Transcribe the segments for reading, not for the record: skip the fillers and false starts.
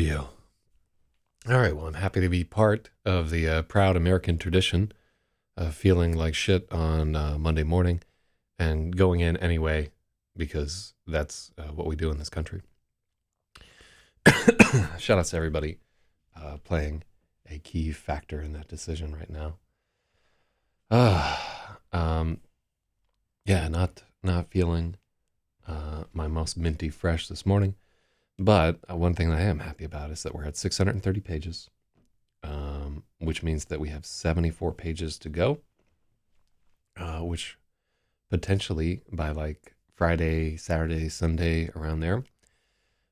you? All right, well, I'm happy to be part of the proud American tradition of feeling like shit on Monday morning and going in anyway because that's what we do in this country. Shout out to everybody playing a key factor in that decision right now. Um, yeah, not feeling my most minty fresh this morning. But one thing that I am happy about is that we're at 630 pages, which means that we have 74 pages to go, which potentially by like Friday, Saturday, Sunday, around there,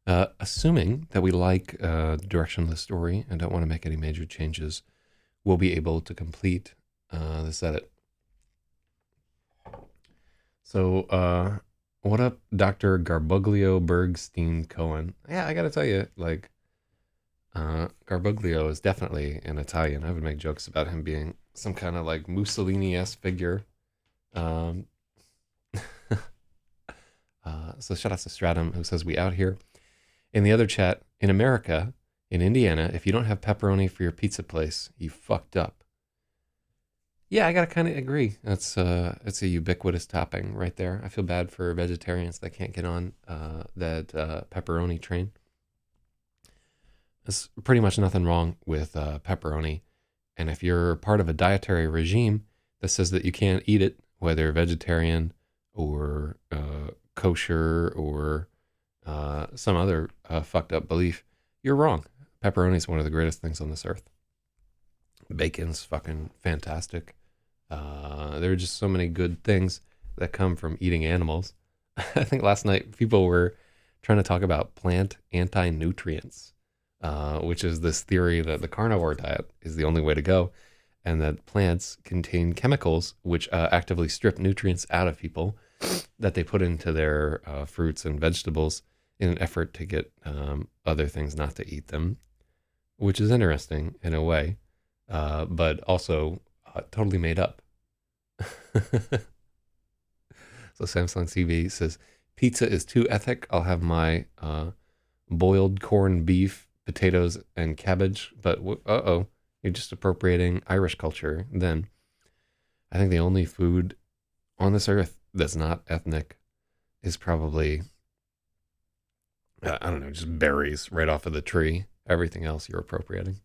assuming that we like the direction of the story and don't want to make any major changes, we'll be able to complete this edit. So, what up, Dr. Garbuglio Bergstein Cohen? Yeah, I gotta tell you, like, Garbuglio is definitely an Italian. I would make jokes about him being some kind of like Mussolini-esque figure. Um, so shout out to Stratum who says we out here. In the other chat, in America, in Indiana, if you don't have pepperoni for your pizza place, you fucked up. Yeah, I gotta kind of agree. It's a ubiquitous topping right there. I feel bad for vegetarians that can't get on that pepperoni train. There's pretty much nothing wrong with pepperoni, and if you're part of a dietary regime that says that you can't eat it, whether vegetarian or kosher or some other fucked up belief, you're wrong. Pepperoni is one of the greatest things on this earth. Bacon's fucking fantastic. There are just so many good things that come from eating animals. I think last night people were trying to talk about plant anti-nutrients, which is this theory that the carnivore diet is the only way to go, and that plants contain chemicals which actively strip nutrients out of people that they put into their fruits and vegetables in an effort to get other things not to eat them, which is interesting in a way, but also totally made up. So Samsung TV says, pizza is too ethic. I'll have my boiled corned beef, potatoes, and cabbage. But you're just appropriating Irish culture. Then I think the only food on this earth that's not ethnic is probably, I don't know, just berries right off of the tree. Everything else you're appropriating.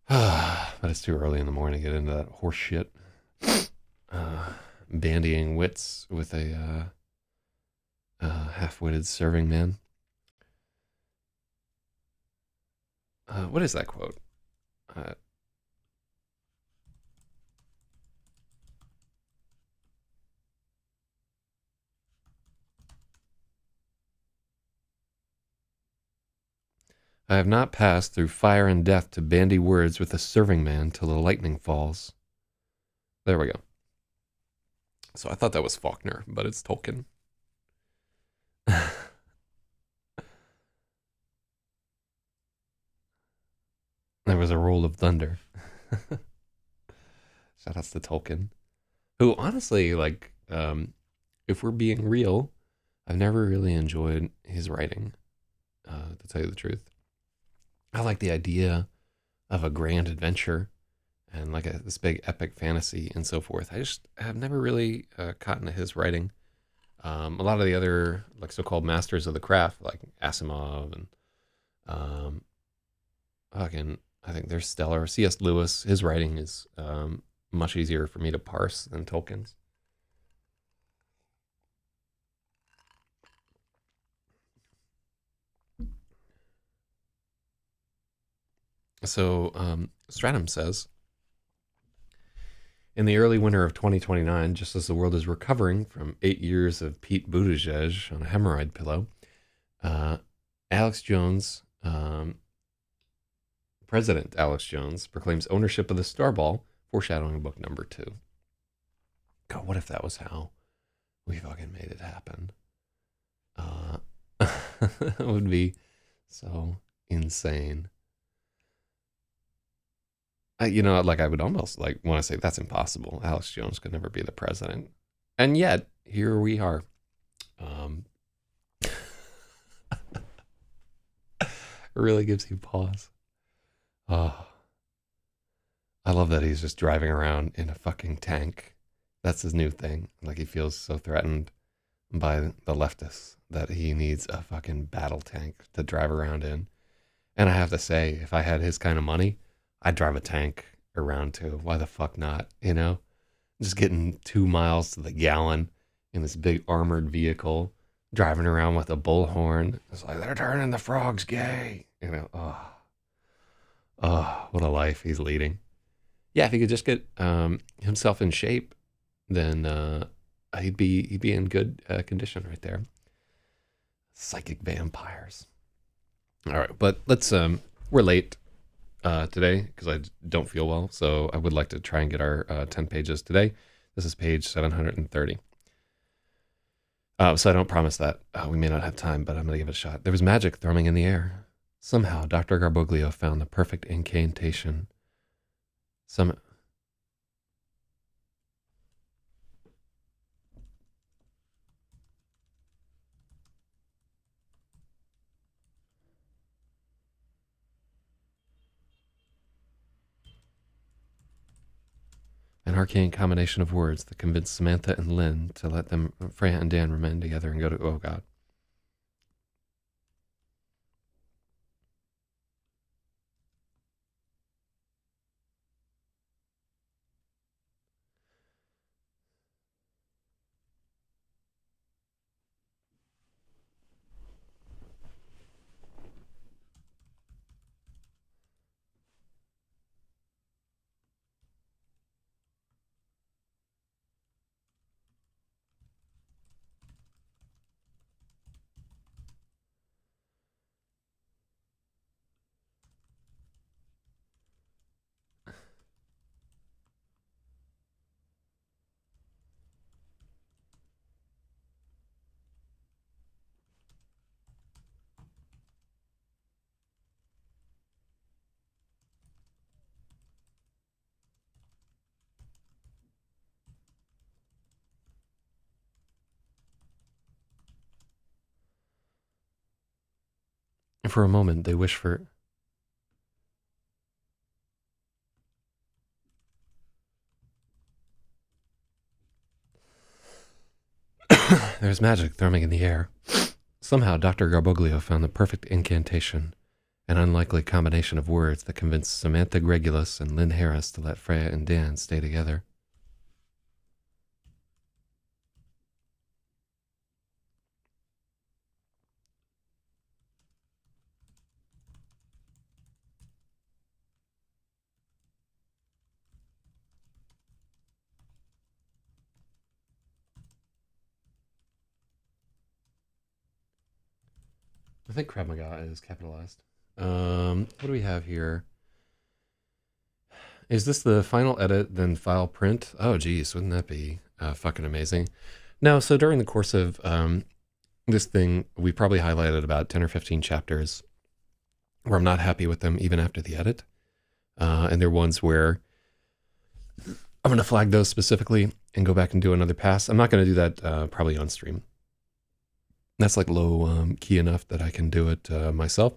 But it's too early in the morning to get into that horse shit. Bandying wits with a half-witted serving man. What is that quote? I have not passed through fire and death to bandy words with a serving man till the lightning falls. There we go. So I thought that was Faulkner, but it's Tolkien. There was a roll of thunder. Shout outs to Tolkien, who honestly, like, if we're being real, I've never really enjoyed his writing, to tell you the truth. I like the idea of a grand adventure and like this big epic fantasy and so forth. I just have never really caught into his writing. A lot of the other like so-called masters of the craft, like Asimov and fucking, I think they're stellar. C.S. Lewis, his writing is much easier for me to parse than Tolkien's. So Stratum says, in the early winter of 2029, just as the world is recovering from 8 years of Pete Buttigieg on a hemorrhoid pillow, Alex Jones, President Alex Jones, proclaims ownership of the Star Ball, foreshadowing book number 2. God, what if that was how we fucking made it happen? It would be so insane. Like I would almost like want to say that's impossible. Alex Jones could never be the president, and yet here we are. really gives you pause. Oh, I love that he's just driving around in a fucking tank. That's his new thing. Like he feels so threatened by the leftists that he needs a fucking battle tank to drive around in. And I have to say, if I had his kind of money, I'd drive a tank around too. Why the fuck not? You know, just getting 2 miles to the gallon in this big armored vehicle, driving around with a bullhorn. It's like they're turning the frogs gay. You know, oh, what a life he's leading. Yeah, if he could just get himself in shape, then he'd be in good condition right there. Psychic vampires. All right, but let's we're late today because I don't feel well, so I would like to try and get our 10 pages today. This is page 730. So I don't promise that we may not have time, but I'm going to give it a shot. There was magic thrumming in the air. Somehow, Dr. Garboglio found the perfect incantation. An arcane combination of words that convinced Samantha and Lynn to let them, Freya and Dan, remain together and go to, oh God. And for a moment, they wished for... There's magic thrumming in the air. Somehow, Dr. Garboglio found the perfect incantation, an unlikely combination of words that convinced Samantha Gregulus and Lynn Harris to let Freya and Dan stay together. I think Krav Maga is capitalized. What do we have here? Is this the final edit, then file print? Oh, geez, wouldn't that be fucking amazing? No, so during the course of this thing, we probably highlighted about 10 or 15 chapters where I'm not happy with them even after the edit. And they're ones where I'm going to flag those specifically and go back and do another pass. I'm not going to do that probably on stream. That's like low key enough that I can do it myself.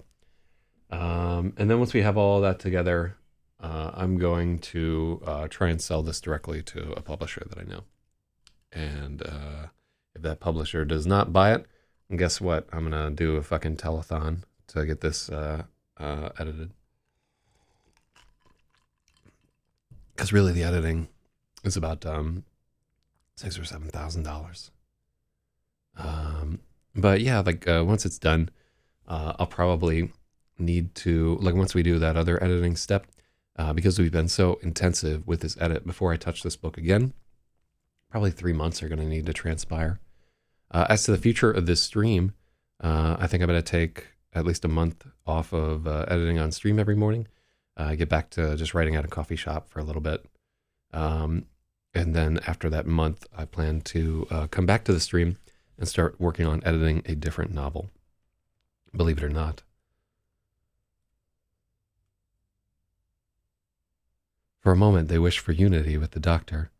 And then once we have all that together, I'm going to try and sell this directly to a publisher that I know. And if that publisher does not buy it, guess what? I'm going to do a fucking telethon to get this edited. Because really the editing is about $6,000 or $7,000. But yeah, like once it's done, I'll probably need to, like once we do that other editing step, because we've been so intensive with this edit before I touch this book again, probably 3 months are going to need to transpire. As to the future of this stream, I think I'm going to take at least a month off of editing on stream every morning. Get back to just writing at a coffee shop for a little bit. And then after that month, I plan to come back to the stream and start working on editing a different novel. Believe it or not. For a moment, they wished for unity with the doctor,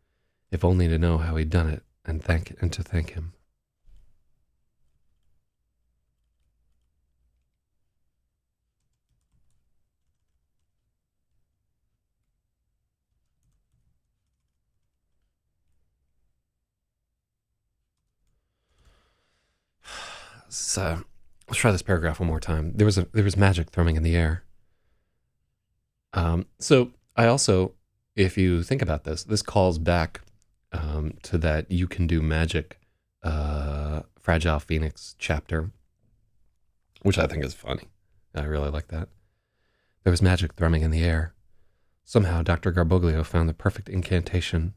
if only to know how he'd done it and to thank him. So let's try this paragraph one more time. There was magic thrumming in the air. So I also, if you think about this calls back to that you can do magic Fragile Phoenix chapter, which I think is funny. I really like that. There was magic thrumming in the air. Somehow Dr. Garboglio found the perfect incantation,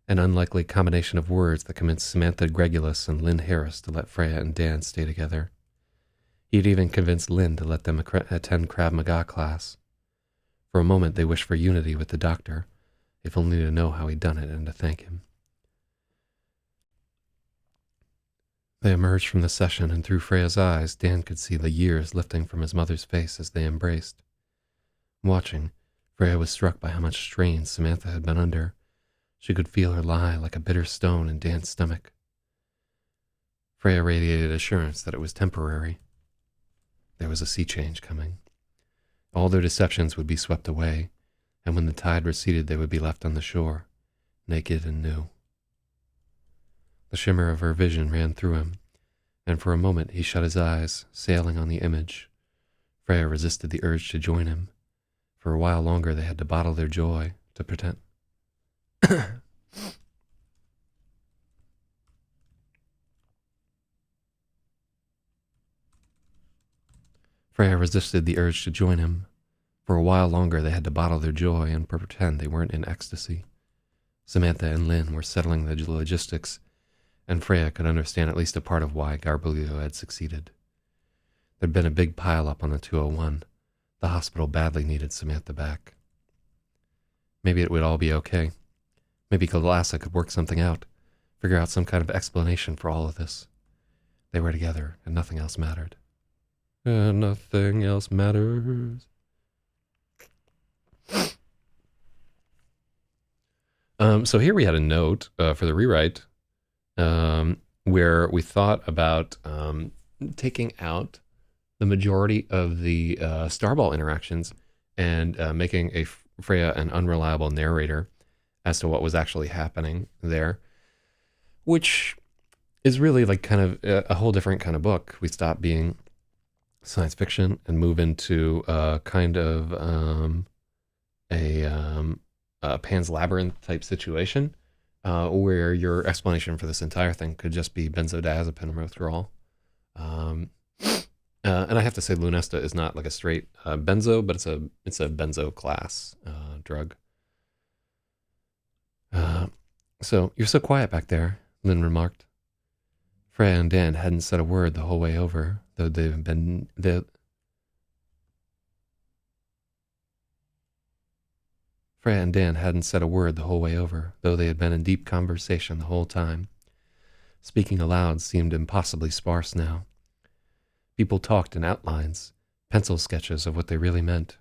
an unlikely combination of words that convinced Samantha Gregulus and Lynn Harris to let Freya and Dan stay together. He'd even convinced Lynn to let them attend Krav Maga class. For a moment they wished for unity with the doctor, if only to know how he'd done it and to thank him. They emerged from the session, and through Freya's eyes, Dan could see the years lifting from his mother's face as they embraced. Watching, Freya was struck by how much strain Samantha had been under. She could feel her lie like a bitter stone in Dan's stomach. Freya radiated assurance that it was temporary. There was a sea change coming. All their deceptions would be swept away, and when the tide receded they would be left on the shore, naked and new. The shimmer of her vision ran through him, and for a moment he shut his eyes, sailing on the image. Freya resisted the urge to join him. For a while longer they had to bottle their joy, to pretend. Freya resisted the urge to join him. For a while longer they had to bottle their joy and pretend they weren't in ecstasy. Samantha and Lynn were settling the logistics, and Freya could understand at least a part of why Garboglio had succeeded. There'd been a big pile-up on the 201. The hospital badly needed Samantha back. Maybe it would all be okay. Maybe Galassa could work something out, figure out some kind of explanation for all of this. They were together, and nothing else mattered. And nothing else matters. So here we had a note for the rewrite where we thought about taking out the majority of the Starball interactions and making Freya an unreliable narrator as to what was actually happening there, which is really like kind of a whole different kind of book. We stop being science fiction and move into kind of a Pan's Labyrinth type situation where your explanation for this entire thing could just be benzodiazepine withdrawal. And I have to say, Lunesta is not like a straight benzo, but it's a benzo class drug. So you're so quiet back there, Lynn remarked. Freya and Dan hadn't said a word the whole way over, though Freya and Dan hadn't said a word the whole way over, though they had been in deep conversation the whole time. Speaking aloud seemed impossibly sparse now. People talked in outlines, pencil sketches of what they really meant.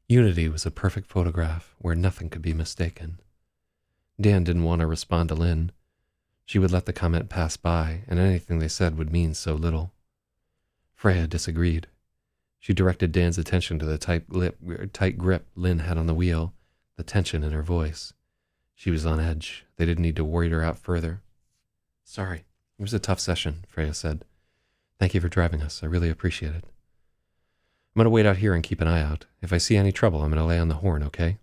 Unity was a perfect photograph where nothing could be mistaken. Dan didn't want to respond to Lynn. She would let the comment pass by, and anything they said would mean so little. Freya disagreed. She directed Dan's attention to the tight grip Lynn had on the wheel, the tension in her voice. She was on edge. They didn't need to worry her out further. Sorry, it was a tough session, Freya said. Thank you for driving us. I really appreciate it. I'm going to wait out here and keep an eye out. If I see any trouble, I'm going to lay on the horn, okay?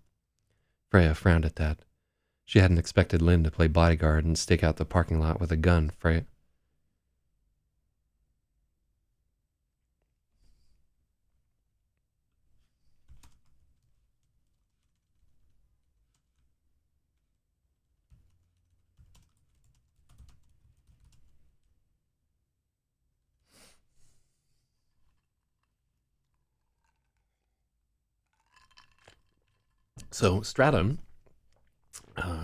Freya frowned at that. She hadn't expected Lynn to play bodyguard and stake out the parking lot with a gun. Freya... So Stratum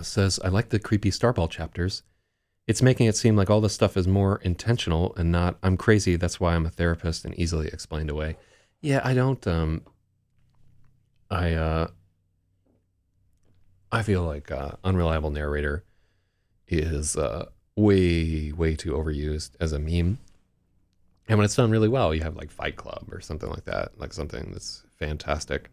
says, I like the creepy Starball chapters. It's making it seem like all this stuff is more intentional and not, I'm crazy, that's why I'm a therapist, and easily explained away. Yeah, I don't, I feel like unreliable narrator is way, way too overused as a meme. And when it's done really well, you have like Fight Club or something like that, like something that's fantastic.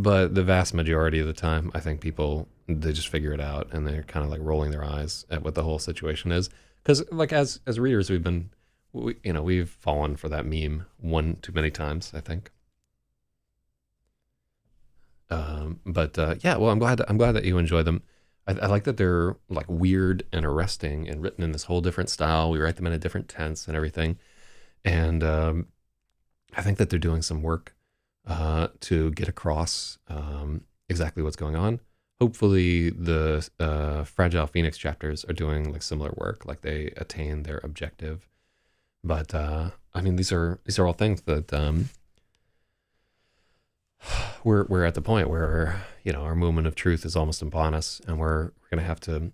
But the vast majority of the time, I think people, they just figure it out and they're kind of like rolling their eyes at what the whole situation is. Because like as readers, we've fallen for that meme one too many times, I think. But yeah, well, I'm glad that you enjoy them. I like that they're like weird and arresting and written in this whole different style. We write them in a different tense and everything, and I think that they're doing some work to get across exactly what's going on. Hopefully, the Fragile Phoenix chapters are doing like similar work, like they attain their objective. But I mean, these are all things that we're at the point where our moment of truth is almost upon us, and we're gonna have to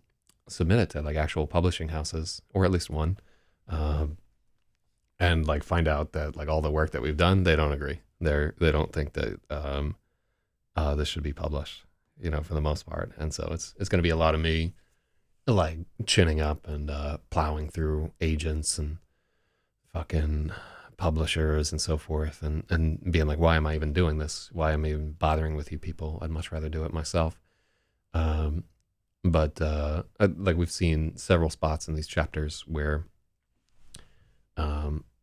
submit it to like actual publishing houses, or at least one, um, and like find out that like all the work that we've done, they don't agree. They don't think that this should be published, for the most part. And so it's going to be a lot of me like chinning up and plowing through agents and fucking publishers and so forth, and being like, why am I even doing this? Why am I even bothering with you people? I'd much rather do it myself. Um, but like we've seen several spots in these chapters where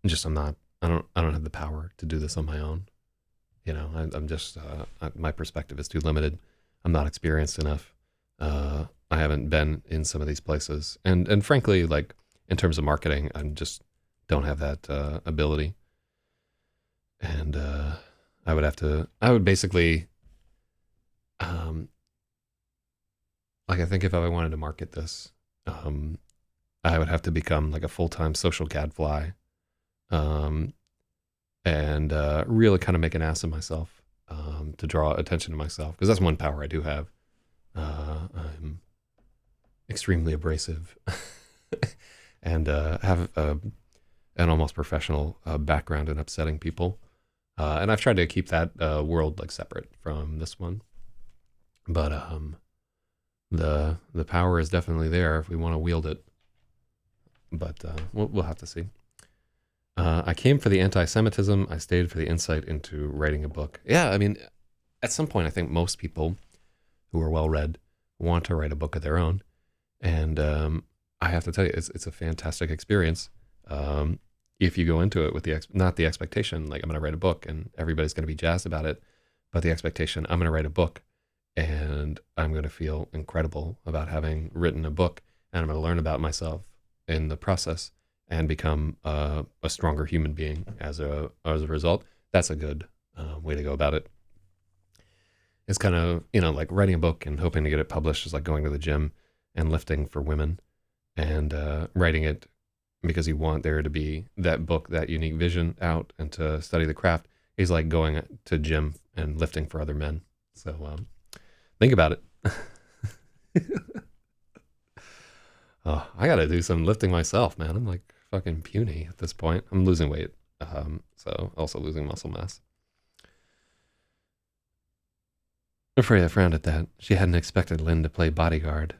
just I don't have the power to do this on my own. I'm just my perspective is too limited. I'm not experienced enough. I haven't been in some of these places, and frankly, like in terms of marketing, I just don't have that ability. And I would basically, um, like I think if I wanted to market this, I would have to become like a full-time social gadfly, um, and really kind of make an ass of myself, to draw attention to myself, because that's one power I do have. I'm extremely abrasive and have an almost professional background in upsetting people. And I've tried to keep that world like separate from this one, but the power is definitely there if we want to wield it. But we'll have to see. I came for the anti-Semitism. I stayed for the insight into writing a book. Yeah, I mean, at some point, I think most people who are well-read want to write a book of their own, and I have to tell you, it's a fantastic experience. If you go into it with not the expectation like I'm going to write a book and everybody's going to be jazzed about it, but the expectation I'm going to write a book and I'm going to feel incredible about having written a book, and I'm going to learn about myself in the process and become a stronger human being as a result. That's a good way to go about it. It's kind of like writing a book and hoping to get it published is like going to the gym and lifting for women, and writing it because you want there to be that book, that unique vision out, and to study the craft is like going to gym and lifting for other men. So think about it. Oh, I got to do some lifting myself, man. I'm like fucking puny at this point. I'm losing weight, so also losing muscle mass. Freya frowned at that. She hadn't expected Lynn to play bodyguard.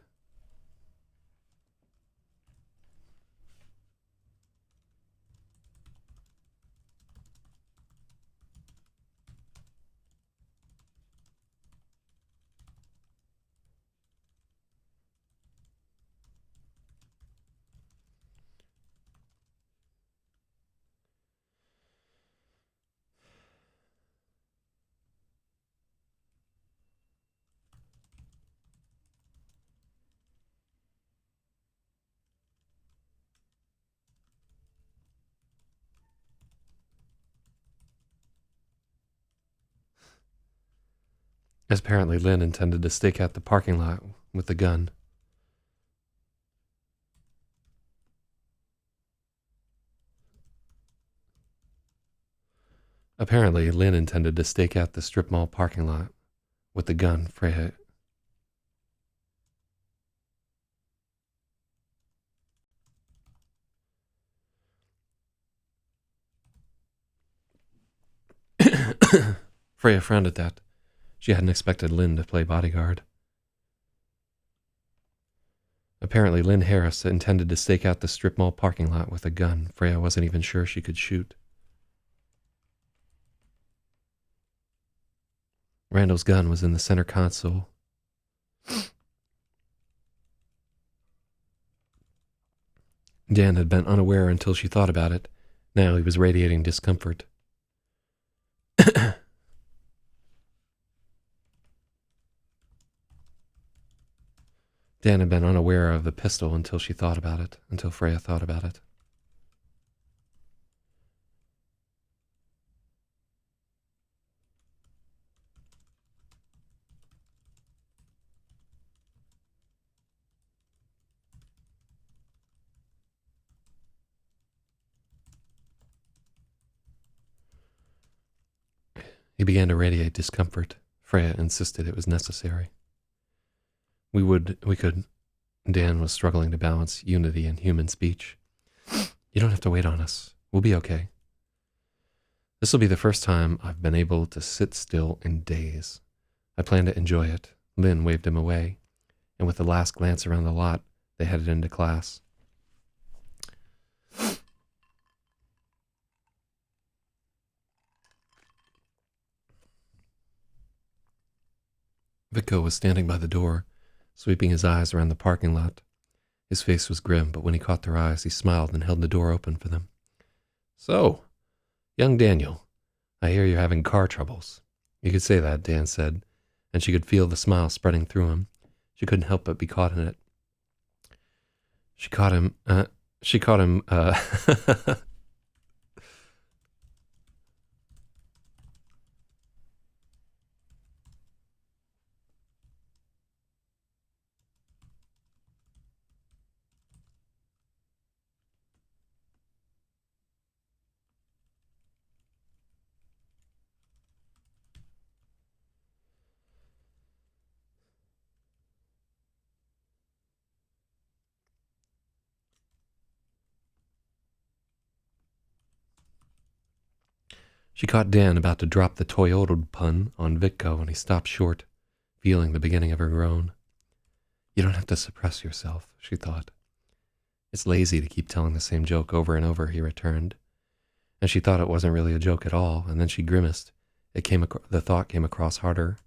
As apparently Lynn intended to stake out the parking lot with the gun. Apparently, Lynn intended to stake out the strip mall parking lot with the gun Freya. Freya frowned at that. She hadn't expected Lynn to play bodyguard. Apparently, Lynn Harris intended to stake out the strip mall parking lot with a gun Freya wasn't even sure she could shoot. Randall's gun was in the center console. Dan had been unaware until she thought about it. Now he was radiating discomfort. Dan had been unaware of the pistol until she thought about it, until Freya thought about it. He began to radiate discomfort. Freya insisted it was necessary. We could. Dan was struggling to balance unity and human speech. You don't have to wait on us. We'll be okay. This will be the first time I've been able to sit still in days. I plan to enjoy it. Lynn waved him away, and with the last glance around the lot, they headed into class. Vico was standing by the door, sweeping his eyes around the parking lot. His face was grim, but when he caught their eyes, he smiled and held the door open for them. So, young Daniel, I hear you're having car troubles. You could say that, Dan said, and she could feel the smile spreading through him. She couldn't help but be caught in it. She caught him, She caught Dan about to drop the Toyota pun on Vico, and he stopped short, feeling the beginning of her groan. You don't have to suppress yourself, she thought. It's lazy to keep telling the same joke over and over, he returned. And she thought it wasn't really a joke at all, and then she grimaced. The thought came across harder.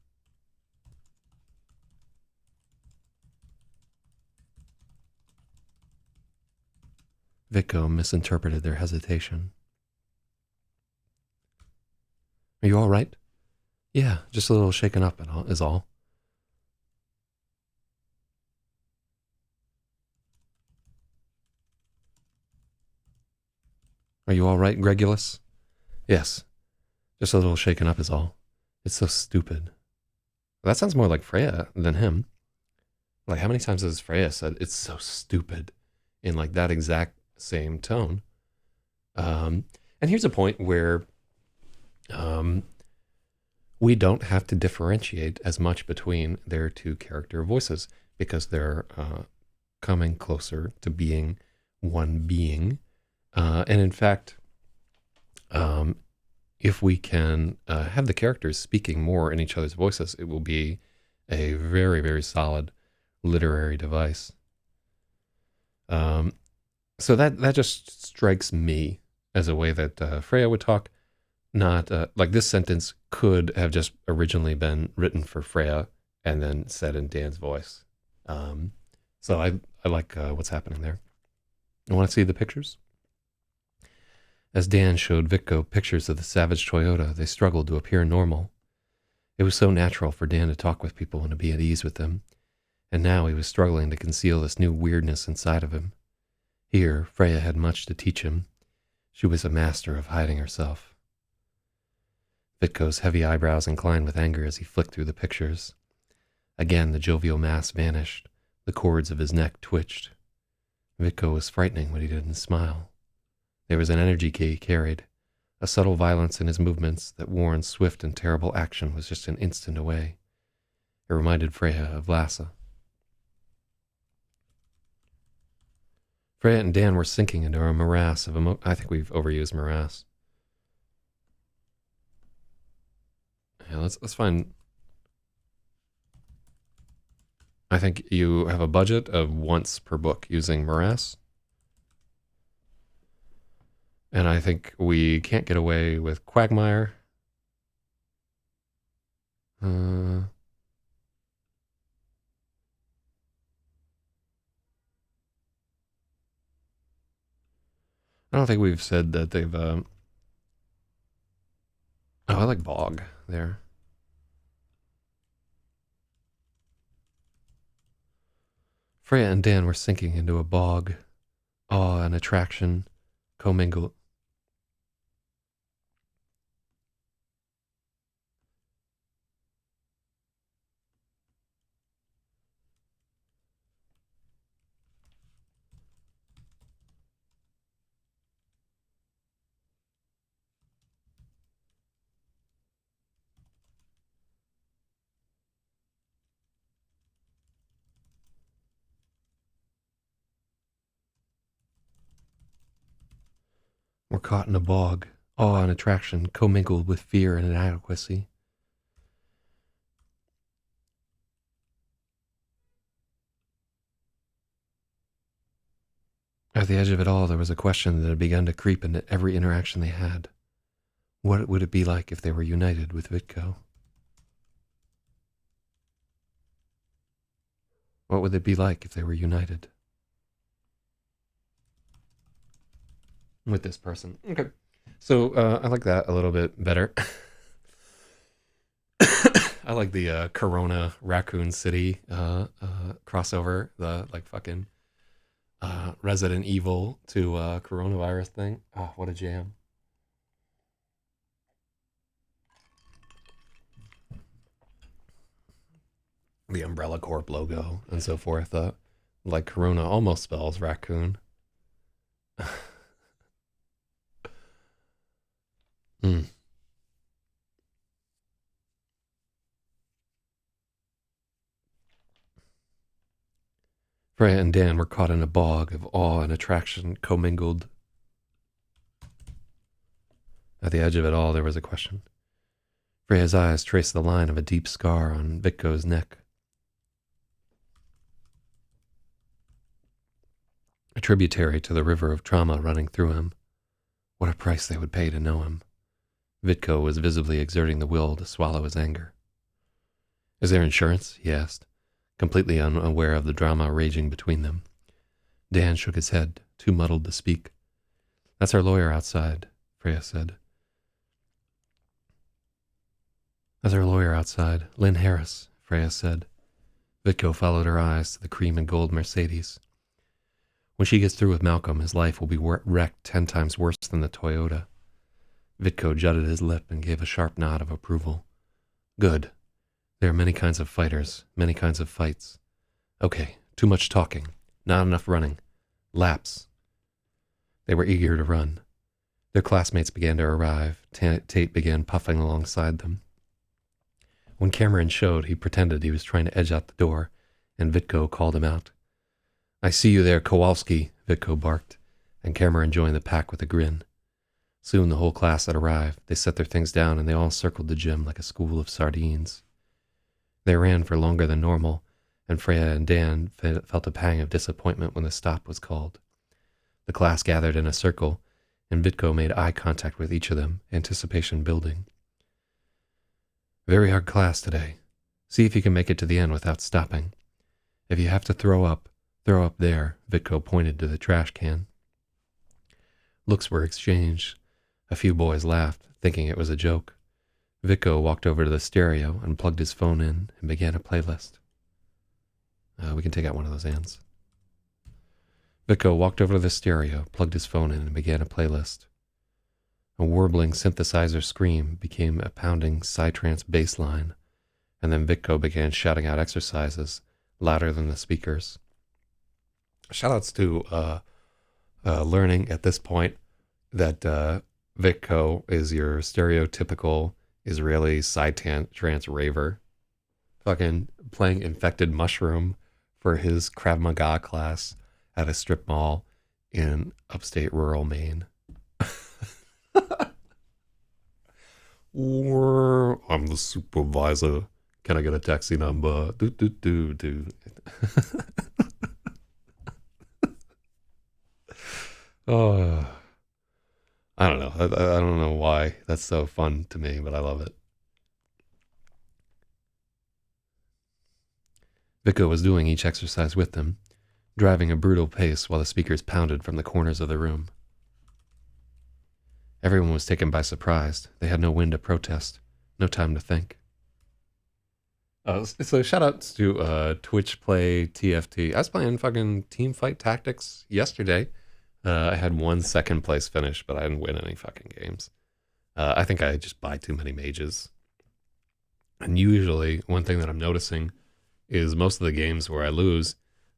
Vico misinterpreted their hesitation. Are you all right? Yeah, just a little shaken up is all. Are you all right, Gregulus? Yes, just a little shaken up is all. It's so stupid. That sounds more like Freya than him. Like, how many times has Freya said, it's so stupid, in like that exact same tone? And here's a point where we don't have to differentiate as much between their two character voices because they're coming closer to being one being. And in fact, if we can have the characters speaking more in each other's voices, it will be a very, very solid literary device. So that just strikes me as a way that Freya would talk. Not like this sentence could have just originally been written for Freya and then said in Dan's voice. So I like what's happening there. You want to see the pictures? As Dan showed Vico pictures of the Savage Toyota, they struggled to appear normal. It was so natural for Dan to talk with people and to be at ease with them, and now he was struggling to conceal this new weirdness inside of him. Here, Freya had much to teach him. She was a master of hiding herself. Vitko's heavy eyebrows inclined with anger as he flicked through the pictures. Again, the jovial mask vanished. The cords of his neck twitched. Vitko was frightening when he didn't smile. There was an energy he carried, a subtle violence in his movements that warned swift and terrible action was just an instant away. It reminded Freya of Lassa. Freya and Dan were sinking into a morass of I think we've overused morass. Yeah, let's find. I think you have a budget of once per book using morass. And I think we can't get away with quagmire. I don't think we've said that they've. Oh, I like bog there. Freya and Dan were sinking into a bog. Awe and attraction commingled. Were caught in a bog. Awe and attraction commingled with fear and inadequacy. At the edge of it all, there was a question that had begun to creep into every interaction they had. What would it be like if they were united with Vitko? What would it be like if they were united with this person? Okay. So I like that a little bit better. I like the Corona Raccoon City crossover, the like fucking Resident Evil to coronavirus thing. Oh, what a jam. The Umbrella Corp logo and so forth. Like Corona almost spells raccoon. Mm. Freya and Dan were caught in a bog of awe and attraction commingled. At the edge of it all, there was a question. Freya's eyes traced the line of a deep scar on Vitko's neck. A tributary to the river of trauma running through him. What a price they would pay to know him. Vitko was visibly exerting the will to swallow his anger. Is there insurance? He asked, completely unaware of the drama raging between them. Dan shook his head, too muddled to speak. That's our lawyer outside, Freya said. That's our lawyer outside, Lynn Harris, Freya said. Vitko followed her eyes to the cream and gold Mercedes. When she gets through with Malcolm, his life will be wrecked 10 times worse than the Toyota. Vitko jutted his lip and gave a sharp nod of approval. Good. There are many kinds of fighters, many kinds of fights. Okay, too much talking, not enough running. Laps. They were eager to run. Their classmates began to arrive. Tate began puffing alongside them. When Cameron showed, he pretended he was trying to edge out the door, and Vitko called him out. I see you there, Kowalski, Vitko barked, and Cameron joined the pack with a grin. Soon the whole class had arrived. They set their things down, and they all circled the gym like a school of sardines. They ran for longer than normal, and Freya and Dan felt a pang of disappointment when the stop was called. The class gathered in a circle, and Vitko made eye contact with each of them, anticipation building. Very hard class today. See if you can make it to the end without stopping. If you have to throw up there, Vitko pointed to the trash can. Looks were exchanged. A few boys laughed, thinking it was a joke. Vitko walked over to the stereo and plugged his phone in and began a playlist. We can take out one of those hands. Vitko walked over to the stereo, plugged his phone in, and began a playlist. A warbling synthesizer scream became a pounding psytrance bass line, and then Vitko began shouting out exercises, louder than the speakers. Shoutouts to learning at this point that Vitko is your stereotypical Israeli psytrance raver. Fucking playing Infected Mushroom for his Krav Maga class at a strip mall in upstate rural Maine. Or I'm the supervisor. Can I get a taxi number? Do. Oh, I don't know. I don't know why that's so fun to me, but I love it. Vico was doing each exercise with them, driving a brutal pace while the speakers pounded from the corners of the room. Everyone was taken by surprise. They had no wind to protest, no time to think. So shout outs to Twitch Play TFT. I was playing fucking Teamfight Tactics yesterday. I had 1 second place finish, but I didn't win any fucking games. I think I just buy too many mages. And usually, one thing that I'm noticing is most of the games where I lose,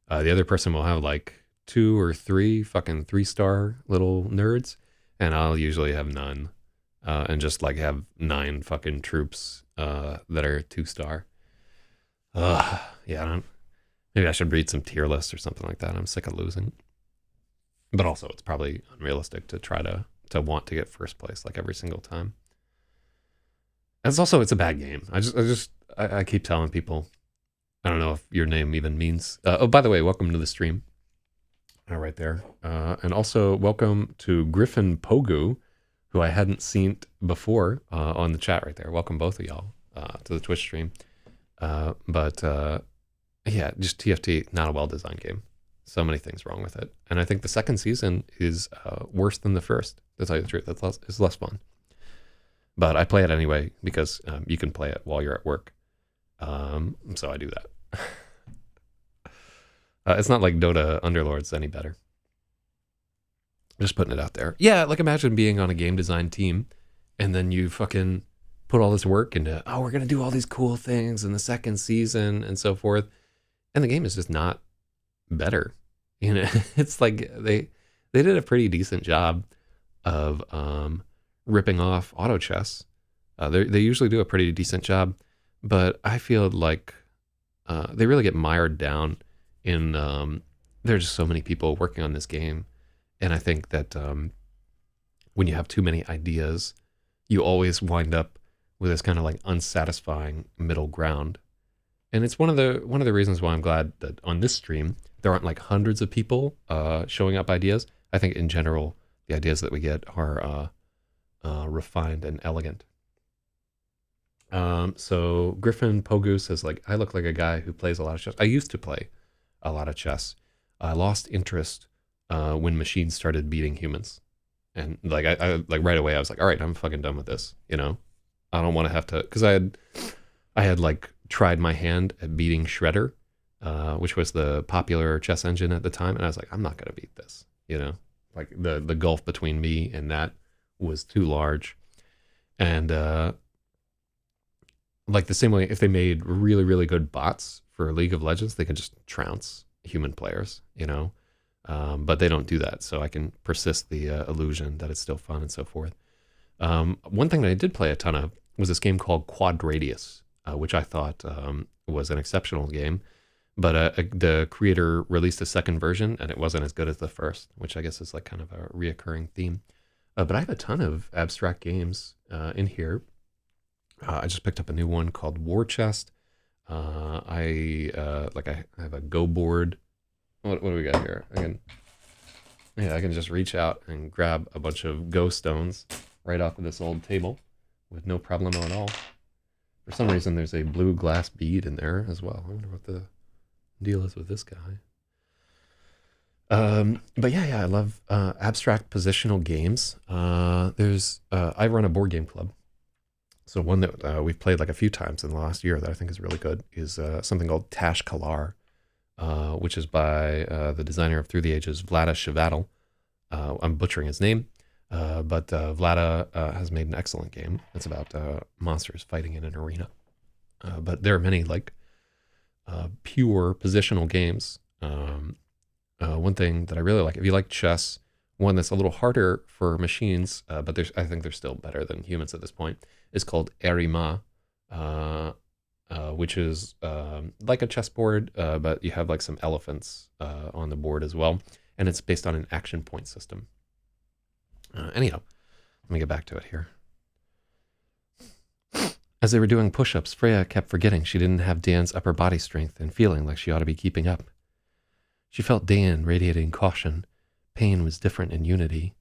the other person will have like 2 or 3 fucking 3-star little nerds, and I'll usually have none, and just like have 9 fucking troops that are 2-star. Yeah, maybe I should read some tier lists or something like that. I'm sick of losing. But also, it's probably unrealistic to try to want to get first place like every single time. It's a bad game. I keep telling people. I don't know if your name even means. Oh, by the way, welcome to the stream. Right there, and also welcome to Griffin Pogu, who I hadn't seen before on the chat right there. Welcome both of y'all to the Twitch stream. But yeah, just TFT, not a well-designed game. So many things wrong with it. And I think the second season is worse than the first, to tell you the truth. It's less fun. But I play it anyway because you can play it while you're at work. So I do that. It's not like Dota Underlords any better. Just putting it out there. Yeah, like imagine being on a game design team and then you fucking put all this work into, oh, we're going to do all these cool things in the second season and so forth. And the game is just not better. You know, it's like they did a pretty decent job of ripping off auto chess. They usually do a pretty decent job, but I feel like they really get mired down in there's just so many people working on this game, and I think that when you have too many ideas, you always wind up with this kind of like unsatisfying middle ground. And it's one of the reasons why I'm glad that on this stream there aren't like hundreds of people showing up ideas. I think in general the ideas that we get are refined and elegant. So Griffin Pogu says, like, I look like a guy who plays a lot of chess. I used to play a lot of chess. I lost interest when machines started beating humans, and like I like right away I was like, all right, I'm fucking done with this. You know, I don't want to have to, because I had like tried my hand at beating Shredder, which was the popular chess engine at the time, and I was like, I'm not gonna beat this. You know, like the gulf between me and that was too large, and like the same way, if they made really, really good bots for League of Legends, they could just trounce human players, you know? But they don't do that, so I can persist the illusion that it's still fun and so forth. One thing that I did play a ton of was this game called Quad Radius, which I thought was an exceptional game. But the creator released a second version, and it wasn't as good as the first, which I guess is like kind of a reoccurring theme. But I have a ton of abstract games in here. I just picked up a new one called War Chest. I have a Go board. What do we got here? I can just reach out and grab a bunch of Go stones right off of this old table with no problem at all. For some reason, there's a blue glass bead in there as well. I wonder what the deal is with this guy. But yeah, I love abstract positional games. I run a board game club. So one that we've played like a few times in the last year that I think is really good is something called Tash Kalar, which is by the designer of Through the Ages, Vlada Shivadl. I'm butchering his name, but Vlada has made an excellent game. It's about monsters fighting in an arena. But there are many like pure positional games. One thing that I really like, if you like chess, one that's a little harder for machines, but I think they're still better than humans at this point, is called Erima, which is like a chessboard, but you have like some elephants on the board as well, and it's based on an action point system. Anyhow, let me get back to it here. As they were doing push-ups, Freya kept forgetting she didn't have Dan's upper body strength and feeling like she ought to be keeping up. She felt Dan radiating caution. Pain was different in Unity.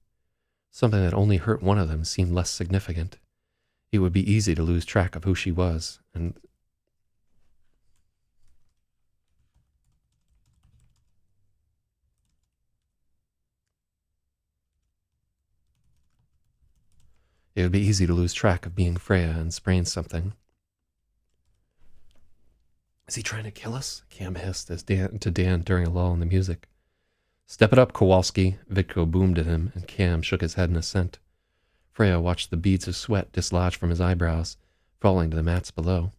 Something that only hurt one of them seemed less significant. It would be easy to lose track of who she was, and It would be easy to lose track of being Freya and sprain something. Is he trying to kill us? Cam hissed to Dan during a lull in the music. Step it up, Kowalski, Vitko boomed at him, and Cam shook his head in assent. Freya watched the beads of sweat dislodge from his eyebrows, falling to the mats below.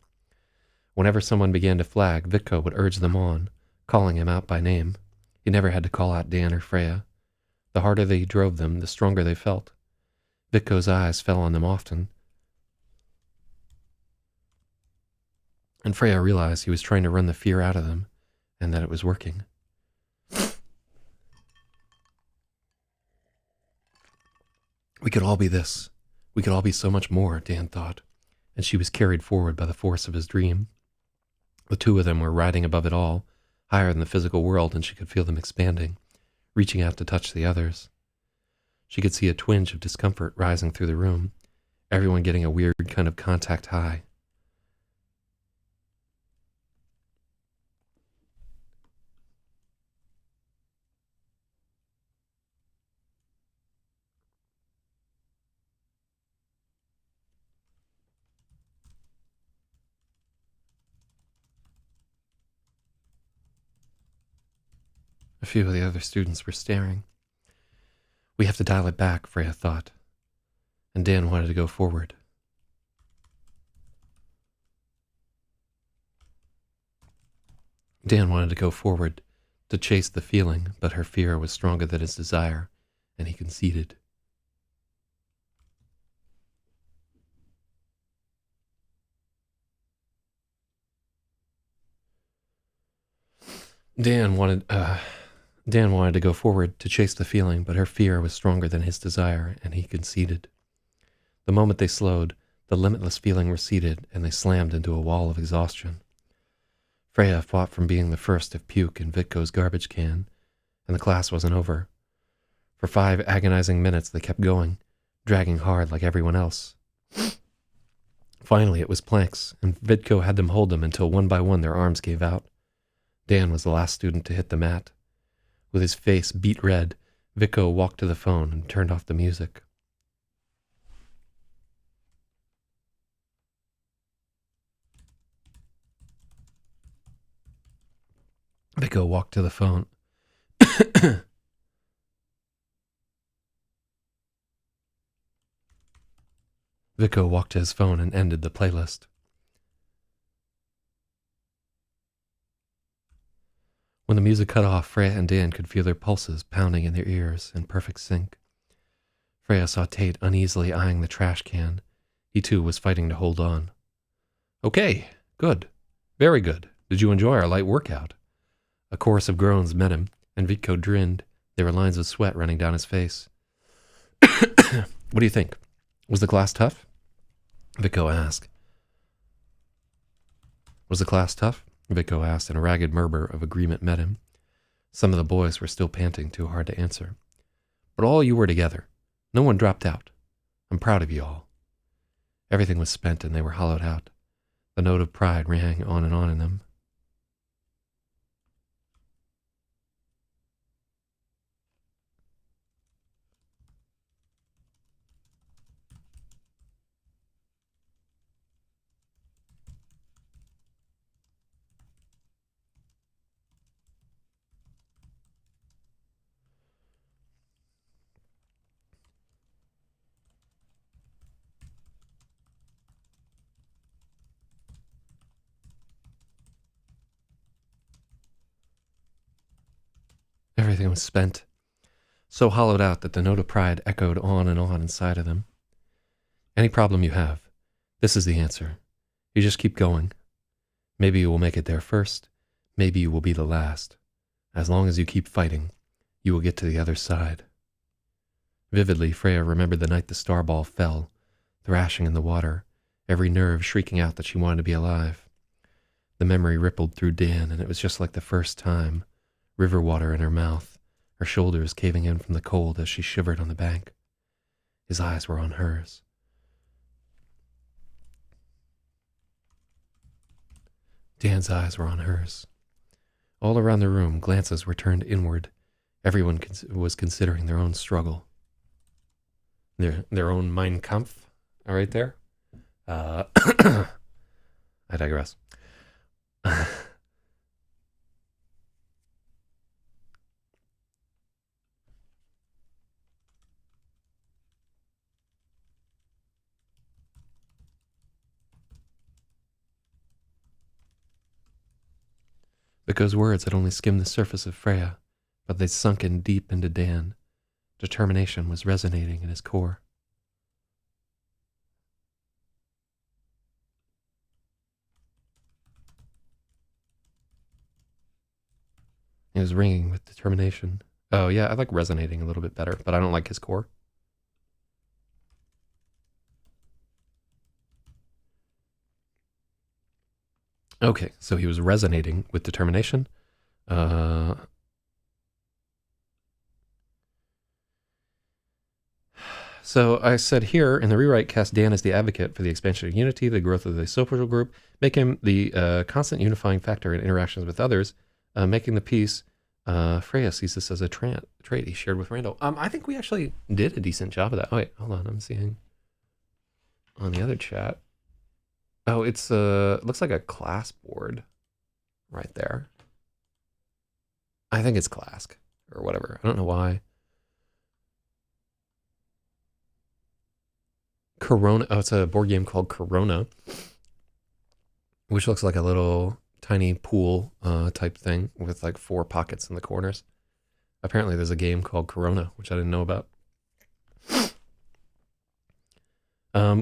Whenever someone began to flag, Vitko would urge them on, calling him out by name. He never had to call out Dan or Freya. The harder they drove them, the stronger they felt. Vitko's eyes fell on them often, and Freya realized he was trying to run the fear out of them, and that it was working. We could all be this. We could all be so much more, Dan thought, and she was carried forward by the force of his dream. The two of them were riding above it all, higher than the physical world, and she could feel them expanding, reaching out to touch the others. She could see a twinge of discomfort rising through the room, everyone getting a weird kind of contact high. A few of the other students were staring. We have to dial it back, Freya thought, and Dan wanted to go forward. Dan wanted to go forward to chase the feeling, but her fear was stronger than his desire, and he conceded. Dan wanted to go forward to chase the feeling, but her fear was stronger than his desire, and he conceded. The moment they slowed, the limitless feeling receded, and they slammed into a wall of exhaustion. Freya fought from being the first to puke in Vitko's garbage can, and the class wasn't over. For 5 agonizing minutes they kept going, dragging hard like everyone else. Finally it was planks, and Vitko had them hold them until one by one their arms gave out. Dan was the last student to hit the mat. With his face beet red, Vitko walked to the phone and turned off the music. Vitko walked to the phone. Vitko walked to his phone and ended the playlist. When the music cut off, Freya and Dan could feel their pulses pounding in their ears in perfect sync. Freya saw Tate uneasily eyeing the trash can. He too was fighting to hold on. Okay, good. Very good. Did you enjoy our light workout? A chorus of groans met him, and Vitko grinned. There were lines of sweat running down his face. What do you think? Was the class tough? Vitko asked. Was the class tough? Vitko asked, and a ragged murmur of agreement met him. Some of the boys were still panting, too hard to answer. But all you were together. No one dropped out. I'm proud of you all. Everything was spent, and they were hollowed out. The note of pride rang on and on in them. Everything was spent, so hollowed out that the note of pride echoed on and on inside of them. Any problem you have, this is the answer. You just keep going. Maybe you will make it there first. Maybe you will be the last. As long as you keep fighting, you will get to the other side. Vividly, Freya remembered the night the starball fell, thrashing in the water, every nerve shrieking out that she wanted to be alive. The memory rippled through Dan, and it was just like the first time. River water in her mouth, her shoulders caving in from the cold as she shivered on the bank. His eyes were on hers. Dan's eyes were on hers. All around the room, glances were turned inward. Everyone was considering their own struggle. Their own Mein Kampf. right there. I digress. Because words had only skimmed the surface of Freya, but they'd sunken deep into Dan. Determination was resonating in his core. It was ringing with determination. Oh, yeah, I like resonating a little bit better, but I don't like his core. Okay, so he was resonating with determination. So I said here in the rewrite, cast Dan as the advocate for the expansion of unity, the growth of the social group, make him the constant unifying factor in interactions with others, making the piece. Freya sees this as a trait he shared with Randall. I think we actually did a decent job of that. Oh, wait, hold on. I'm seeing on the other chat. Oh, it's looks like a class board right there. I think it's Clask or whatever. I don't know why. Corona. Oh, it's a board game called Corona, which looks like a little tiny pool type thing with like 4 pockets in the corners. Apparently there's a game called Corona, which I didn't know about.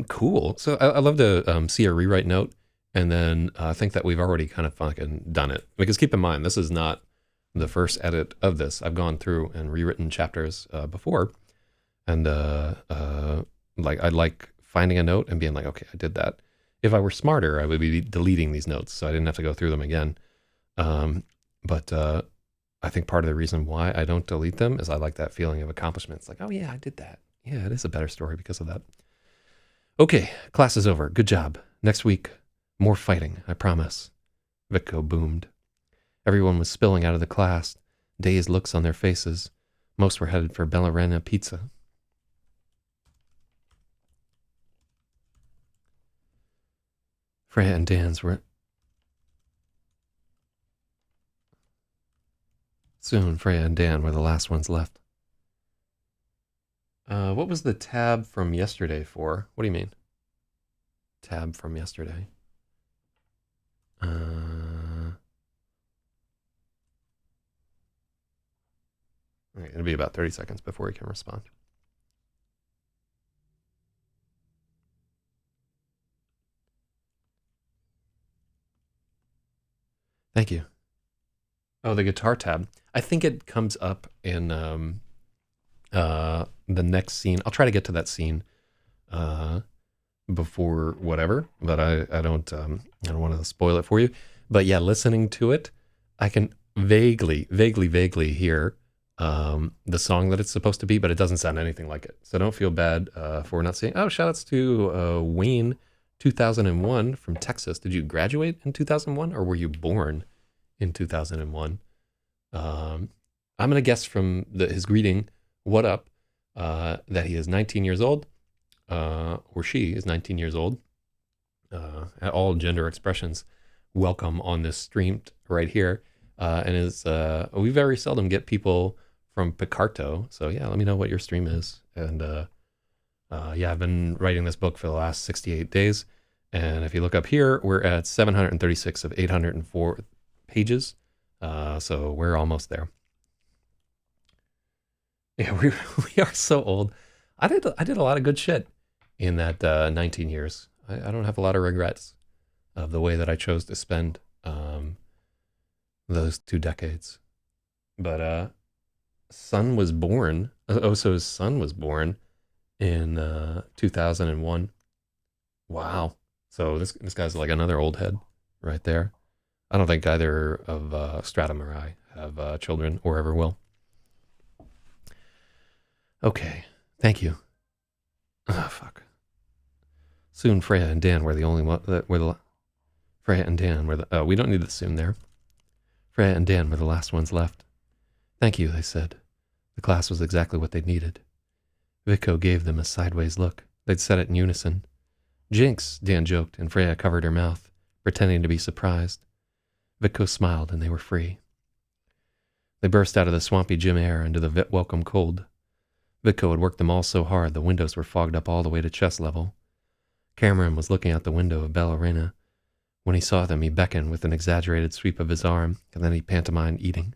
Cool. So I love to see a rewrite note and then think that we've already kind of fucking done it. Because keep in mind, this is not the first edit of this. I've gone through and rewritten chapters before. And like I like finding a note and being like, okay, I did that. If I were smarter, I would be deleting these notes so I didn't have to go through them again. But I think part of the reason why I don't delete them is I like that feeling of accomplishment. It's like, oh yeah, I did that. Yeah, it is a better story because of that. Okay, class is over. Good job. Next week, more fighting, I promise. Vicko boomed. Everyone was spilling out of the class, dazed looks on their faces. Most were headed for Ballerina Pizza. Freya and Dan's were... Soon, Freya and Dan were the last ones left. What was the tab from yesterday for? What do you mean? Tab from yesterday. Okay, it'll be about 30 seconds before he can respond. Thank you. Oh, the guitar tab. I think it comes up in the next scene. I'll try to get to that scene before whatever, but I don't want to spoil it for you. But yeah, listening to it, I can vaguely hear the song that it's supposed to be, but it doesn't sound anything like it. So don't feel bad for not seeing. Oh, shout outs to Wayne 2001 from Texas. Did you graduate in 2001 or were you born in 2001? I'm going to guess from his greeting, what up, that he is 19 years old, or she is 19 years old. All gender expressions welcome on this stream right here. And we very seldom get people from Picarto. So yeah, let me know what your stream is. And yeah, I've been writing this book for the last 68 days. And if you look up here, we're at 736 of 804 pages. So we're almost there. Yeah, we are so old. I did a lot of good shit in that 19 years. I don't have a lot of regrets of the way that I chose to spend those 2 decades. But son was born. So his son was born in 2001. Wow. So this guy's like another old head right there. I don't think either of Stratum or I have children or ever will. Okay, thank you. Oh, fuck. Soon Freya and Dan were the only one that were the... Freya and Dan were the... Oh, we don't need the soon there. Freya and Dan were the last ones left. Thank you, they said. The class was exactly what they needed. Vicko gave them a sideways look. They'd said it in unison. Jinx, Dan joked, and Freya covered her mouth, pretending to be surprised. Vitko smiled, and they were free. They burst out of the swampy gym air into the welcome cold. Vitko had worked them all so hard the windows were fogged up all the way to chest level. Cameron was looking out the window of Ballerina. When he saw them, he beckoned with an exaggerated sweep of his arm, and then he pantomimed eating.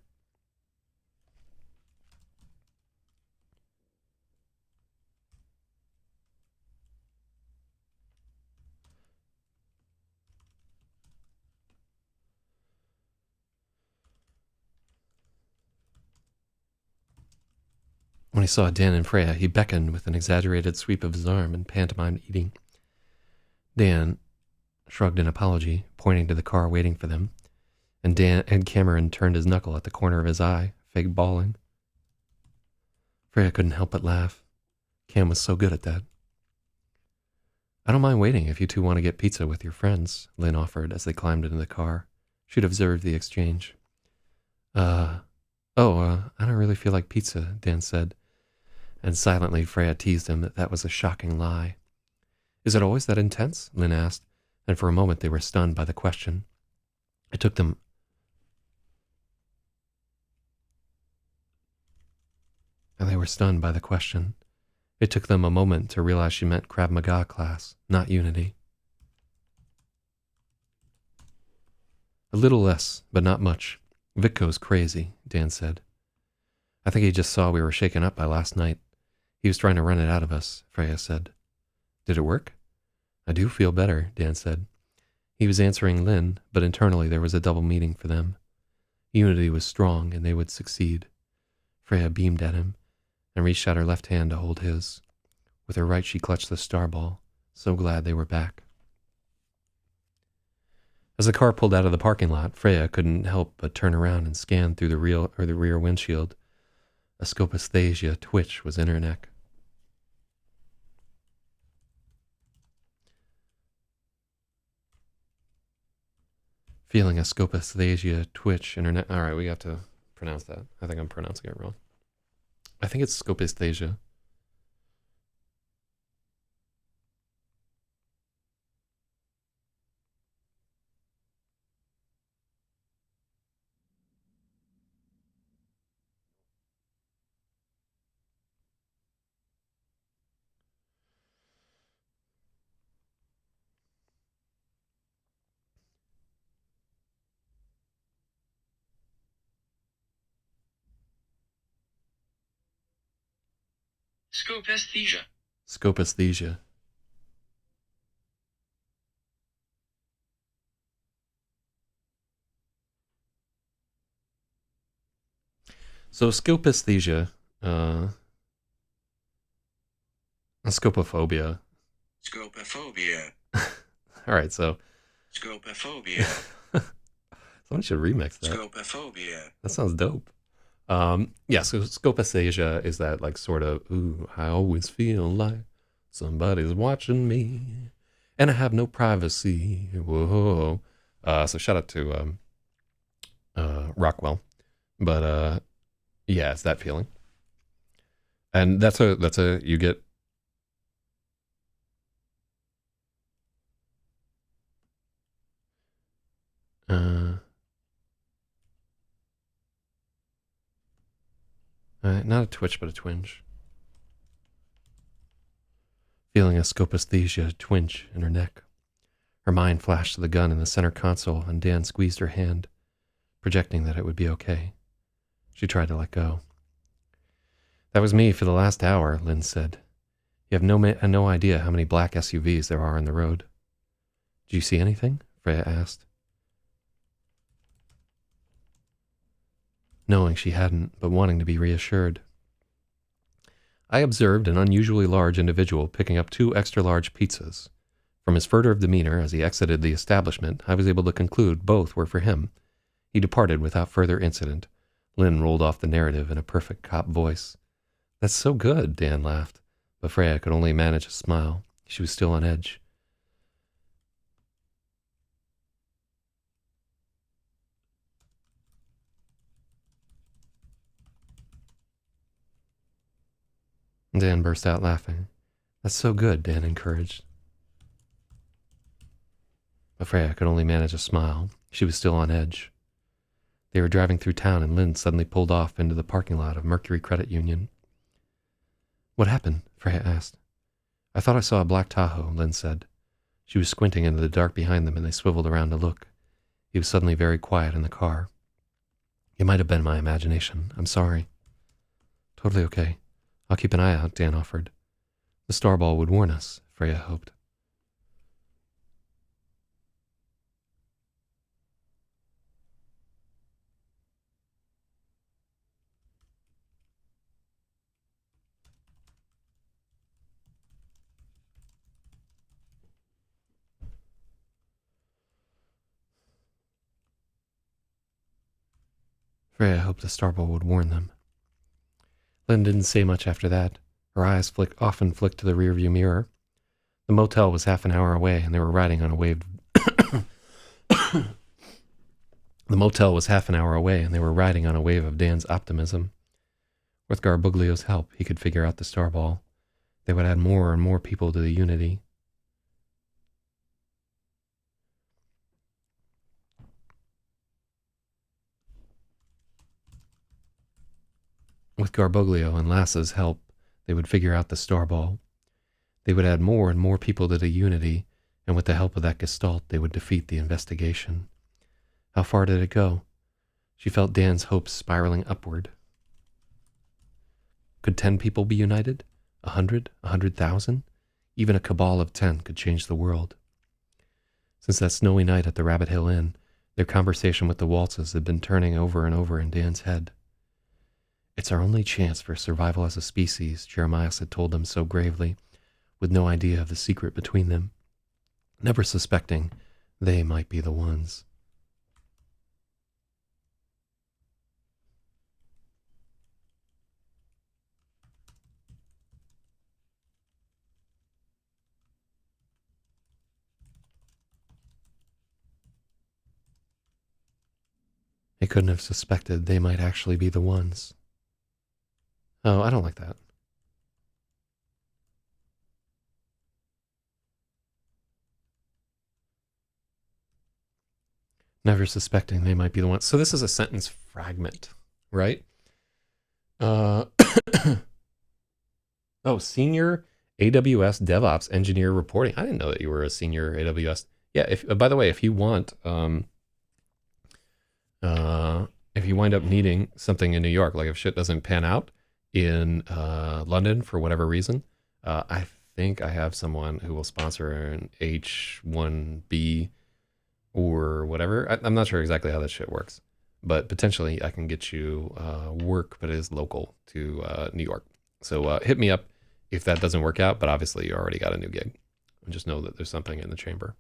When he saw Dan and Freya, he beckoned with an exaggerated sweep of his arm and pantomimed eating. Dan shrugged in apology, pointing to the car waiting for them, and Cameron turned his knuckle at the corner of his eye, fake bawling. Freya couldn't help but laugh. Cam was so good at that. I don't mind waiting if you two want to get pizza with your friends, Lynn offered as they climbed into the car. She'd observed the exchange. I don't really feel like pizza, Dan said. And silently Freya teased him that was a shocking lie. Is it always that intense? Lynn asked, and for a moment they were stunned by the question. It took them... And they were stunned by the question. It took them a moment to realize she meant Krav Maga class, not Unity. A little less, but not much. Vitko's crazy, Dan said. I think he just saw we were shaken up by last night. He was trying to run it out of us, Freya said. Did it work? I do feel better, Dan said. He was answering Lynn, but internally there was a double meaning for them. Unity was strong, and they would succeed. Freya beamed at him, and reached out her left hand to hold his. With her right she clutched the star ball, so glad they were back. As the car pulled out of the parking lot, Freya couldn't help but turn around and scan through the rear windshield. A scopesthesia twitch was in her neck. Feeling a scopesthesia twitch in her neck. All right, we got to pronounce that. I think I'm pronouncing it wrong. I think it's scopesthesia. Scopesthesia. Scopesthesia. So scopesthesia, scopophobia. Scopophobia. All right, so Scopophobia. someone should remix that. Scopophobia. That sounds dope. Yeah, so scopesthesia is that like sort of, ooh, I always feel like somebody's watching me and I have no privacy. Whoa. So shout out to Rockwell. But yeah, it's that feeling. And that's a you get not a twitch, but a twinge. Feeling a scopesthesia twinge in her neck. Her mind flashed to the gun in the center console, and Dan squeezed her hand, projecting that it would be okay. She tried to let go. That was me for the last hour, Lynn said. You have no idea how many black SUVs there are on the road. Do you see anything? Freya asked. Knowing she hadn't, but wanting to be reassured. I observed an unusually large individual picking up 2 extra-large pizzas. From his furtive demeanor as he exited the establishment, I was able to conclude both were for him. He departed without further incident. Lynn rolled off the narrative in a perfect cop voice. That's so good, Dan laughed, but Freya could only manage a smile. She was still on edge. Dan burst out laughing. That's so good, Dan encouraged. But Freya could only manage a smile. She was still on edge. They were driving through town and Lynn suddenly pulled off into the parking lot of Mercury Credit Union. What happened? Freya asked. I thought I saw a black Tahoe, Lynn said. She was squinting into the dark behind them and they swiveled around to look. He was suddenly very quiet in the car. It might have been my imagination. I'm sorry. Totally okay. I'll keep an eye out, Dan offered. The Starball would warn us, Freya hoped. Freya hoped the Starball would warn them. Lynn didn't say much after that. Her eyes often flicked to the rearview mirror. The motel was half an hour away, and they were riding on a wave. The motel was half an hour away, and they were riding on a wave of Dan's optimism. With Garbuglio's help, he could figure out the Starball. They would add more and more people to the Unity. With Garbuglio and Lassa's help, they would figure out the Starball. They would add more and more people to the Unity, and with the help of that Gestalt, they would defeat the investigation. How far did it go? She felt Dan's hopes spiraling upward. Could 10 people be united? 100? 100,000? Even a cabal of 10 could change the world. Since that snowy night at the Rabbit Hill Inn, their conversation with the Waltzes had been turning over and over in Dan's head. It's our only chance for survival as a species, Jeremias had told them so gravely, with no idea of the secret between them, never suspecting they might be the ones. They couldn't have suspected they might actually be the ones. Oh, I don't like that. Never suspecting they might be the ones. So this is a sentence fragment, right? Oh, senior AWS DevOps engineer reporting. I didn't know that you were a senior AWS. Yeah, by the way, if you want, if you wind up needing something in New York, like if shit doesn't pan out in London for whatever reason, I think I have someone who will sponsor an H-1B or whatever. I'm not sure exactly how that shit works, but potentially I can get you work, but it is local to New York. So hit me up if that doesn't work out, but obviously you already got a new gig. Just know that there's something in the chamber.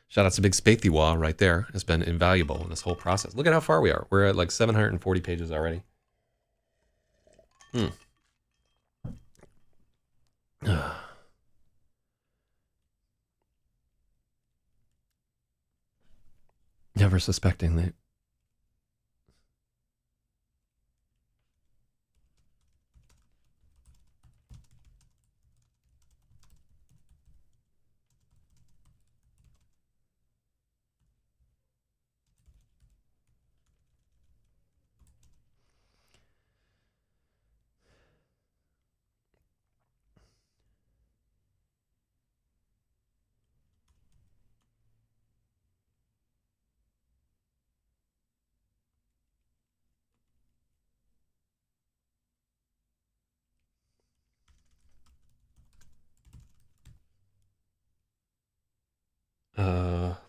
Shout out to Big Spathywah right there. It's been invaluable in this whole process. Look at how far we are. We're at like 740 pages already. Never suspecting that.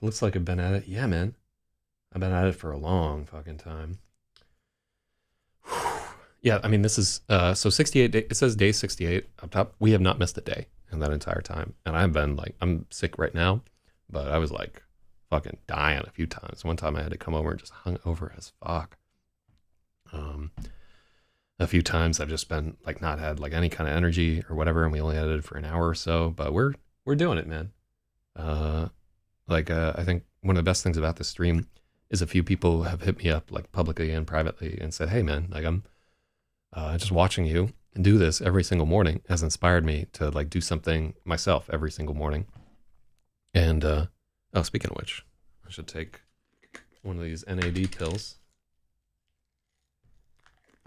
Looks like I've been at it. Yeah, man. I've been at it for a long fucking time. Yeah, I mean, this is, so 68, it says day 68 up top. We have not missed a day in that entire time. And I've been like, I'm sick right now, but I was like fucking dying a few times. One time I had to come over and just hung over as fuck. A few times I've just been like not had like any kind of energy or whatever, and we only edited for an hour or so, but we're doing it, man. I think one of the best things about this stream is a few people have hit me up like publicly and privately and said, hey man, like I'm just watching you do this every single morning has inspired me to like do something myself every single morning. And Oh, speaking of which, I should take one of these NAD pills.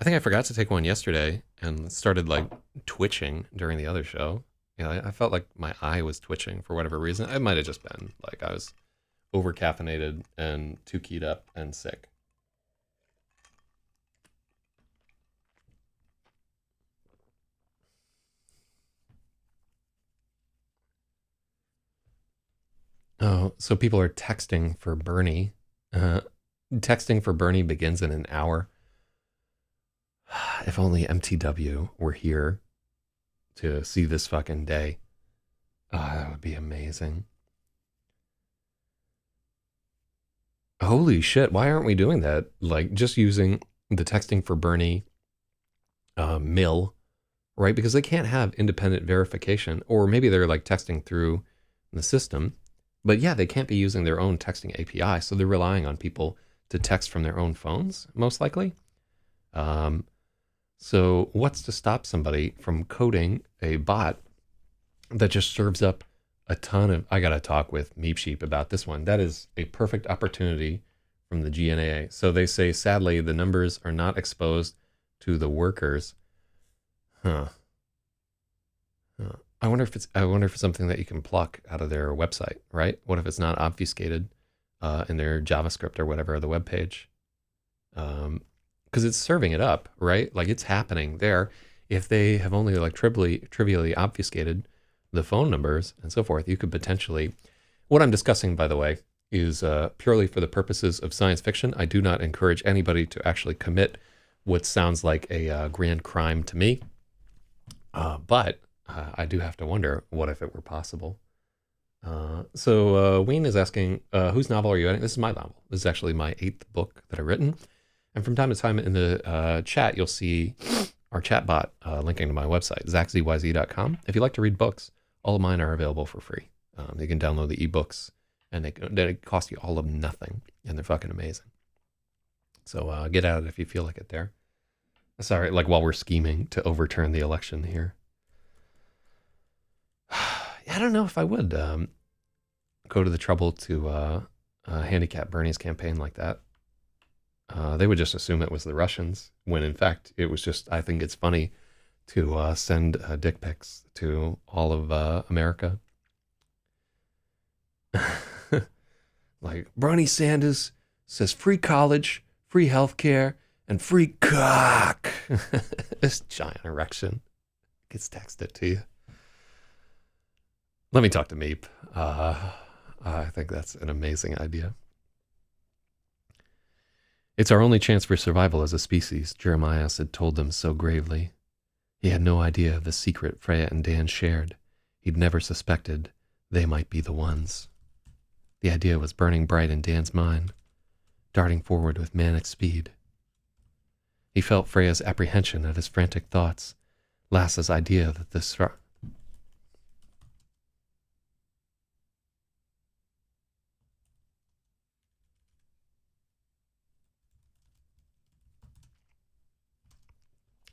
I think I forgot to take one yesterday and started like twitching during the other show. Yeah, I felt like my eye was twitching for whatever reason. It might have just been like I was over caffeinated and too keyed up and sick. Oh, so people are texting for Bernie. Uh, Texting for Bernie begins in an hour. If only MTW were here to see this fucking day. Oh, that would be amazing. Holy shit, why aren't we doing that? Like, just using the texting for Bernie mill, right? Because they can't have independent verification, or maybe they're like texting through the system. But yeah, they can't be using their own texting API, so they're relying on people to text from their own phones, most likely. Um, so, what's to stop somebody from coding a bot that just serves up a ton of? I got to talk with Meep Sheep about this one. That is a perfect opportunity from the GNAA. So they say, sadly, the numbers are not exposed to the workers. Huh. I wonder if it's something that you can pluck out of their website, right? What if it's not obfuscated in their JavaScript or whatever, the web page? Because it's serving it up, right? Like it's happening there. If they have only like trivially obfuscated the phone numbers and so forth, you could potentially. What I'm discussing, by the way, is purely for the purposes of science fiction. I do not encourage anybody to actually commit what sounds like a grand crime to me. But I do have to wonder, what if it were possible? So Wayne is asking, whose novel are you editing? This is my novel. This is actually my 8th book that I've written. And from time to time in the chat, you'll see our chat bot linking to my website, zachzyz.com. If you like to read books, all of mine are available for free. You can download the ebooks, and they cost you all of nothing, and they're fucking amazing. So get at it if you feel like it there. Sorry, like while we're scheming to overturn the election here. I don't know if I would go to the trouble to handicap Bernie's campaign like that. They would just assume it was the Russians, when in fact it was just, I think it's funny to send dick pics to all of America. Like, Bernie Sanders says free college, free healthcare, and free cock. This giant erection gets texted to you. Let me talk to Meep. I think that's an amazing idea. It's our only chance for survival as a species, Jeremias had told them so gravely. He had no idea of the secret Freya and Dan shared. He'd never suspected they might be the ones. The idea was burning bright in Dan's mind, darting forward with manic speed. He felt Freya's apprehension at his frantic thoughts, Lass's idea that this...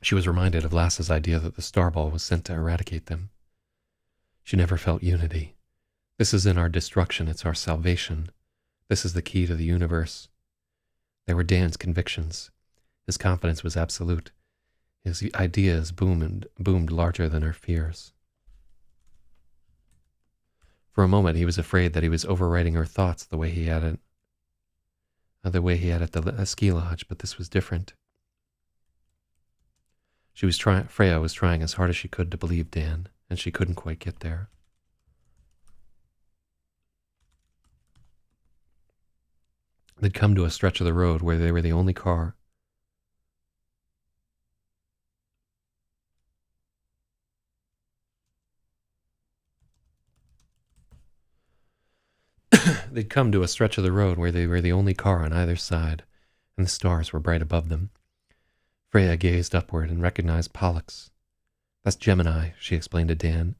She was reminded of Lass's idea that the Starball was sent to eradicate them. She never felt unity. This isn't our destruction, it's our salvation. This is the key to the universe. They were Dan's convictions. His confidence was absolute. His ideas boomed larger than her fears. For a moment, he was afraid that he was overwriting her thoughts the way he had at the ski lodge, but this was different. Freya was trying as hard as she could to believe Dan, and she couldn't quite get there. They'd come to a stretch of the road where they were the only car. They'd come to a stretch of the road where they were the only car on either side, and the stars were bright above them. Freya gazed upward and recognized Pollux. That's Gemini, she explained to Dan,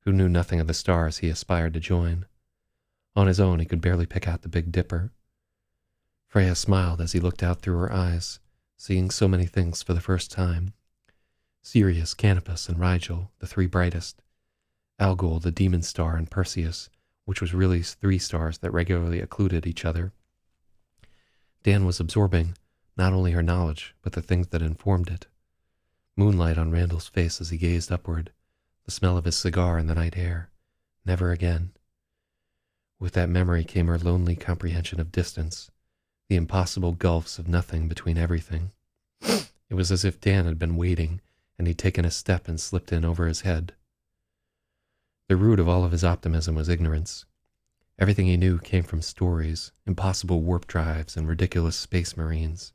who knew nothing of the stars he aspired to join. On his own, he could barely pick out the Big Dipper. Freya smiled as he looked out through her eyes, seeing so many things for the first time. Sirius, Canopus, and Rigel, the three brightest. Algol, the demon star, and Perseus, which was really 3 stars that regularly occluded each other. Dan was absorbing not only her knowledge, but the things that informed it. Moonlight on Randall's face as he gazed upward, the smell of his cigar in the night air. Never again. With that memory came her lonely comprehension of distance, the impossible gulfs of nothing between everything. It was as if Dan had been waiting, and he'd taken a step and slipped in over his head. The root of all of his optimism was ignorance. Everything he knew came from stories, impossible warp drives, and ridiculous space marines.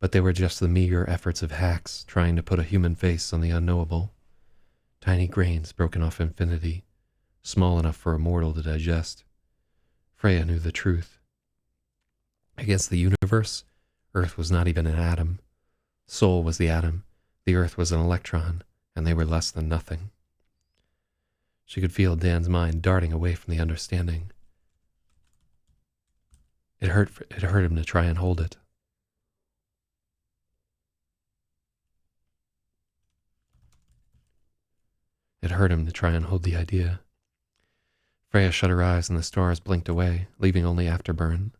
But they were just the meager efforts of hacks trying to put a human face on the unknowable. Tiny grains broken off infinity, small enough for a mortal to digest. Freya knew the truth. Against the universe, Earth was not even an atom. Sol was the atom, the Earth was an electron, and they were less than nothing. She could feel Dan's mind darting away from the understanding. It hurt him to try and hold it. It hurt him to try and hold the idea. Freya shut her eyes and the stars blinked away, leaving only afterburn.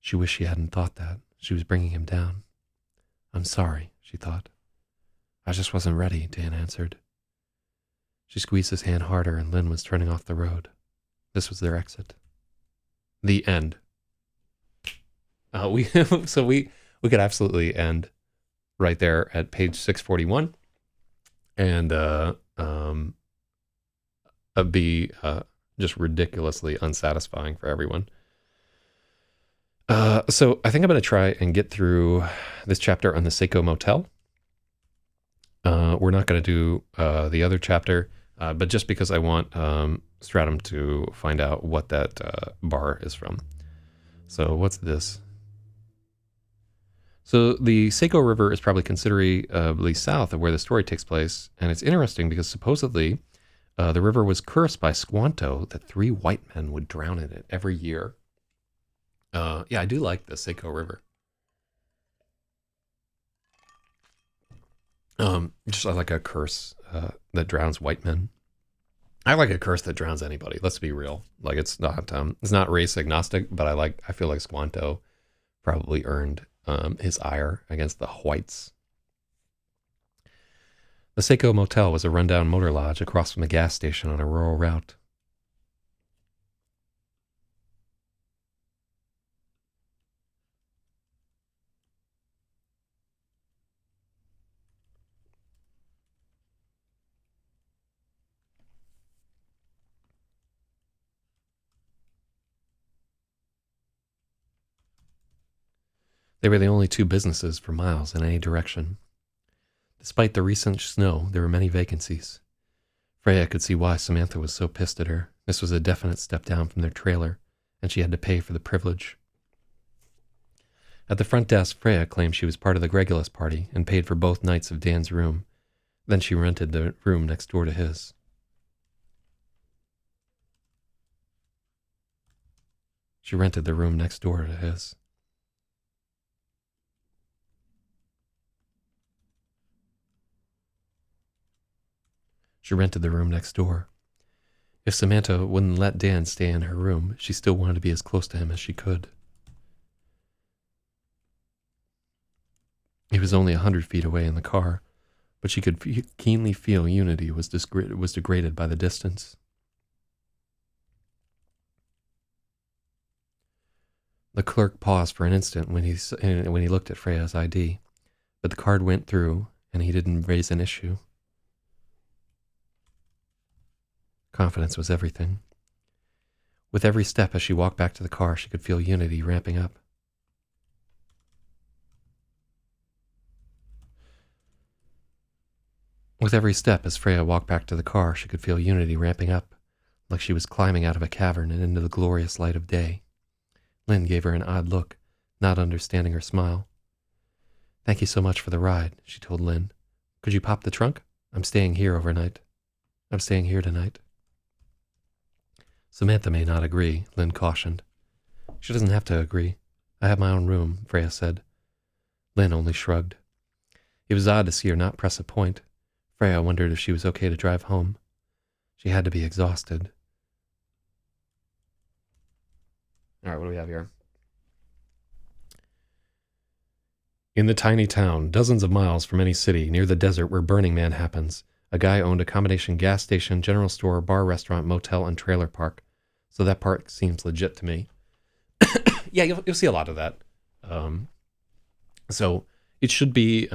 She wished she hadn't thought that. She was bringing him down. I'm sorry, she thought. I just wasn't ready, Dan answered. She squeezed his hand harder and Lynn was turning off the road. This was their exit. The end. We could absolutely end right there at page 641 and be just ridiculously unsatisfying for everyone. So I think I'm going to try and get through this chapter on the Seiko Motel. We're not going to do the other chapter, but just because I want Stratum to find out what that bar is from. So what's this? So the Seiko River is probably considerably south of where the story takes place, and it's interesting because supposedly the river was cursed by Squanto that 3 white men would drown in it every year. Yeah, I do like the Seiko River. Just I like a curse that drowns white men. I like a curse that drowns anybody. Let's be real. Like it's not race agnostic, but I feel like Squanto probably earned his ire against the whites. The Seiko Motel was a rundown motor lodge across from a gas station on a rural route. They were the only 2 businesses for miles in any direction. Despite the recent snow, there were many vacancies. Freya could see why Samantha was so pissed at her. This was a definite step down from their trailer, and she had to pay for the privilege. At the front desk, Freya claimed she was part of the Gregulus party and paid for both nights of Dan's room. Then she rented the room next door to his. She rented the room next door to his. She rented the room next door. If Samantha wouldn't let Dan stay in her room, she still wanted to be as close to him as she could. He was only 100 feet away in the car, but she could keenly feel Unity was degraded by the distance. The clerk paused for an instant when he looked at Freya's ID, but the card went through and he didn't raise an issue. Confidence was everything. With every step as she walked back to the car, she could feel Unity ramping up. With every step as Freya walked back to the car, she could feel Unity ramping up, like she was climbing out of a cavern and into the glorious light of day. Lynn gave her an odd look, not understanding her smile. Thank you so much for the ride, she told Lynn. Could you pop the trunk? I'm staying here overnight. I'm staying here tonight. Samantha may not agree, Lynn cautioned. She doesn't have to agree. I have my own room, Freya said. Lynn only shrugged. It was odd to see her not press a point. Freya wondered if she was okay to drive home. She had to be exhausted. All right, what do we have here? In the tiny town, dozens of miles from any city, near the desert where Burning Man happens, a guy owned a combination gas station, general store, bar, restaurant, motel, and trailer park. So that part seems legit to me. Yeah, you'll see a lot of that. Um, so it should be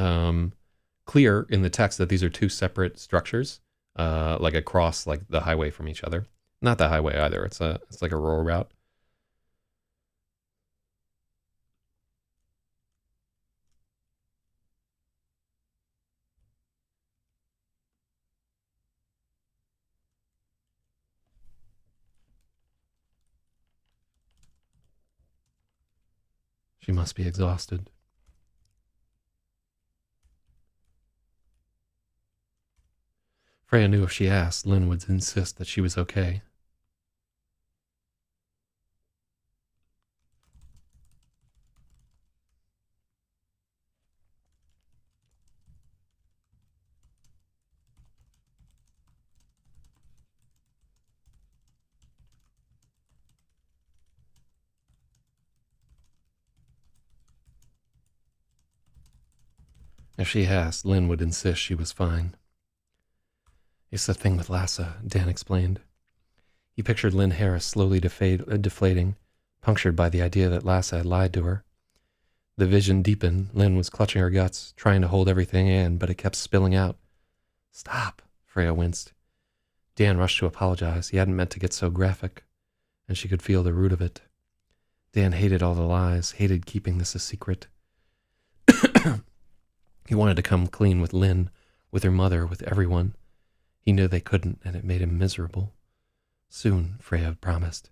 clear in the text that these are two separate structures, like across like the highway from each other. Not the highway either. It's like a rural route. She must be exhausted. Freya knew if she asked, Lynn would insist that she was okay. If she asked, Lynn would insist she was fine. It's the thing with Lassa, Dan explained. He pictured Lynn Harris slowly deflating, punctured by the idea that Lassa had lied to her. The vision deepened. Lynn was clutching her guts, trying to hold everything in, but it kept spilling out. Stop, Freya winced. Dan rushed to apologize. He hadn't meant to get so graphic, and she could feel the root of it. Dan hated all the lies, hated keeping this a secret. He wanted to come clean with Lynn, with her mother, with everyone. He knew they couldn't, and it made him miserable. Soon, Freya promised,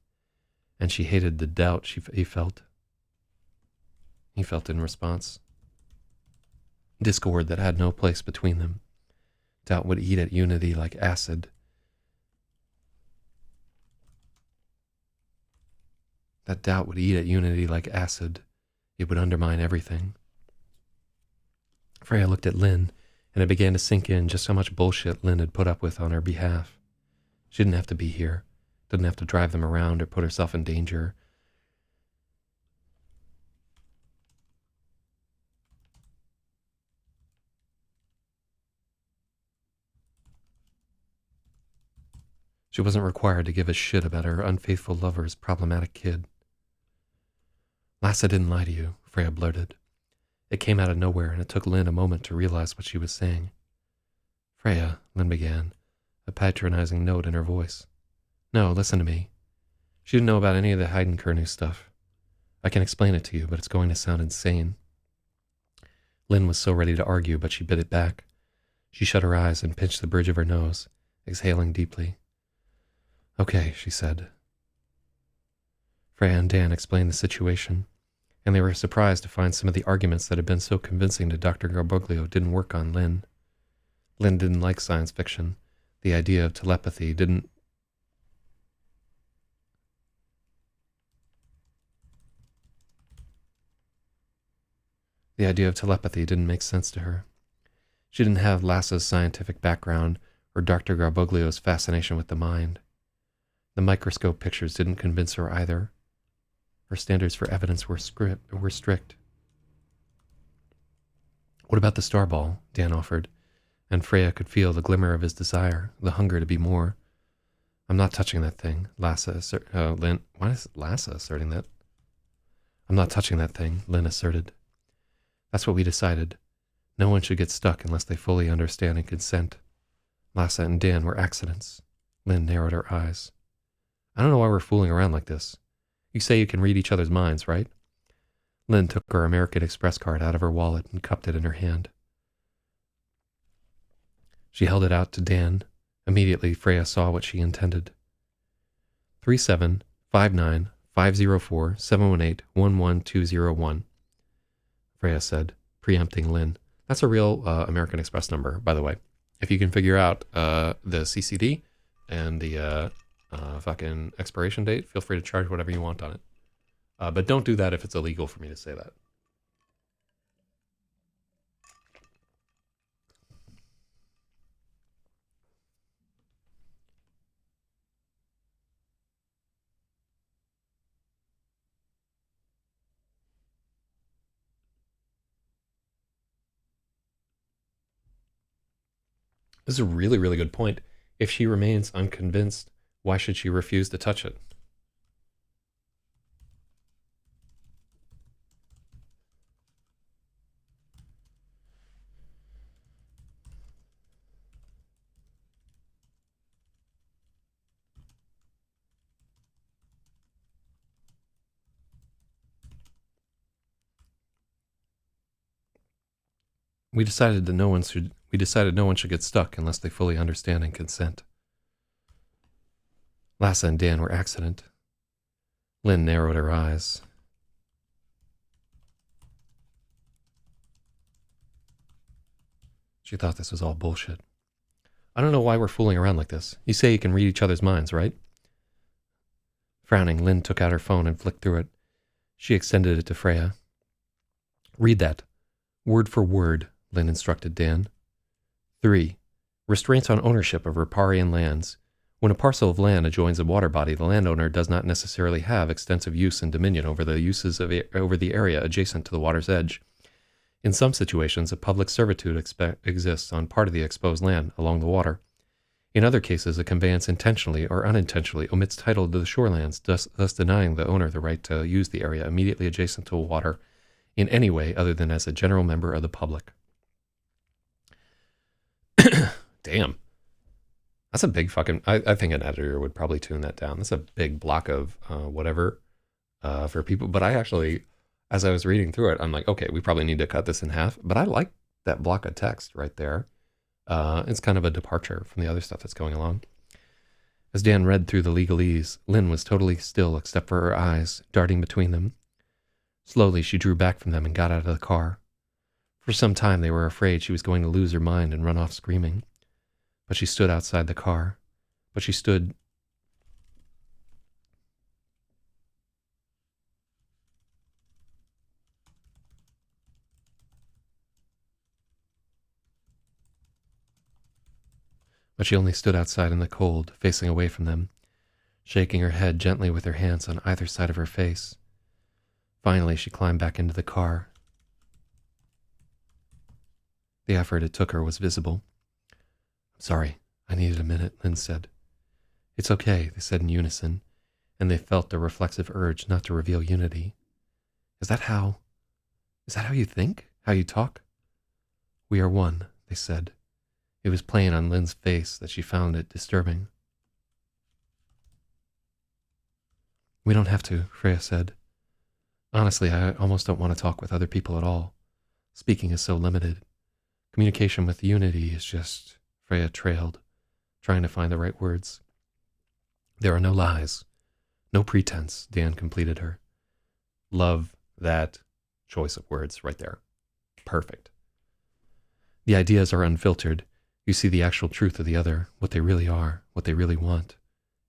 and she hated the doubt he felt. He felt in response. Discord that had no place between them. Doubt would eat at unity like acid. That doubt would eat at unity like acid. It would undermine everything. Freya looked at Lynn, and it began to sink in just how much bullshit Lynn had put up with on her behalf. She didn't have to be here, didn't have to drive them around or put herself in danger. She wasn't required to give a shit about her unfaithful lover's problematic kid. Lassa didn't lie to you, Freya blurted. It came out of nowhere, and it took Lynn a moment to realize what she was saying. Freya, Lynn began, a patronizing note in her voice. No, listen to me. She didn't know about any of the Heidenkernu stuff. I can explain it to you, but it's going to sound insane. Lynn was so ready to argue, but she bit it back. She shut her eyes and pinched the bridge of her nose, exhaling deeply. Okay, she said. Freya and Dan explained the situation, and they were surprised to find some of the arguments that had been so convincing to Dr. Garboglio didn't work on Lynn. Lynn didn't like science fiction. The idea of telepathy didn't make sense to her. She didn't have Lassa's scientific background or Dr. Garboglio's fascination with the mind. The microscope pictures didn't convince her either. Her standards for evidence were strict. What about the star ball? Dan offered, and Freya could feel the glimmer of his desire, the hunger to be more. I'm not touching that thing, Lynn. Why is Lassa asserting that? I'm not touching that thing, Lynn asserted. That's what we decided. No one should get stuck unless they fully understand and consent. Lassa and Dan were accidents. Lynn narrowed her eyes. I don't know why we're fooling around like this. You say you can read each other's minds, right? Lynn took her American Express card out of her wallet and cupped it in her hand. She held it out to Dan. Immediately, Freya saw what she intended. 3759-504-718-11201. Freya said, preempting Lynn. That's a real American Express number, by the way. If you can figure out the CCD and the fucking expiration date, feel free to charge whatever you want on it. But don't do that if it's illegal for me to say that. This is a really, really good point. If she remains unconvinced, why should she refuse to touch it? We decided no one should get stuck unless they fully understand and consent. Lassa and Dan were accident. Lynn narrowed her eyes. She thought this was all bullshit. I don't know why we're fooling around like this. You say you can read each other's minds, right? Frowning, Lynn took out her phone and flicked through it. She extended it to Freya. Read that. Word for word, Lynn instructed Dan. 3. Restraints on ownership of riparian lands. When a parcel of land adjoins a water body, the landowner does not necessarily have extensive use and dominion over over the area adjacent to the water's edge. In some situations, a public servitude exists on part of the exposed land along the water. In other cases, a conveyance intentionally or unintentionally omits title to the shorelands, thus denying the owner the right to use the area immediately adjacent to water in any way other than as a general member of the public. Damn. That's a big fucking... I think an editor would probably tune that down. That's a big block of whatever for people. But I actually, as I was reading through it, I'm like, okay, we probably need to cut this in half. But I like that block of text right there. It's kind of a departure from the other stuff that's going along. As Dan read through the legalese, Lynn was totally still except for her eyes darting between them. Slowly, she drew back from them and got out of the car. For some time, they were afraid she was going to lose her mind and run off screaming. But she stood outside the car. But she stood... But she only stood outside in the cold, facing away from them, shaking her head gently with her hands on either side of her face. Finally, she climbed back into the car. The effort it took her was visible. "I'm sorry, I needed a minute," Lynn said. "It's okay," they said in unison, and they felt the reflexive urge not to reveal unity. Is that how you think? How you talk?" "We are one," they said. It was plain on Lynn's face that she found it disturbing. "We don't have to," Freya said. "Honestly, I almost don't want to talk with other people at all. Speaking is so limited. Communication with unity is just..." Freya trailed, trying to find the right words. "There are no lies. No pretense," Dan completed her. Love that choice of words right there. Perfect. "The ideas are unfiltered. You see the actual truth of the other, what they really are, what they really want.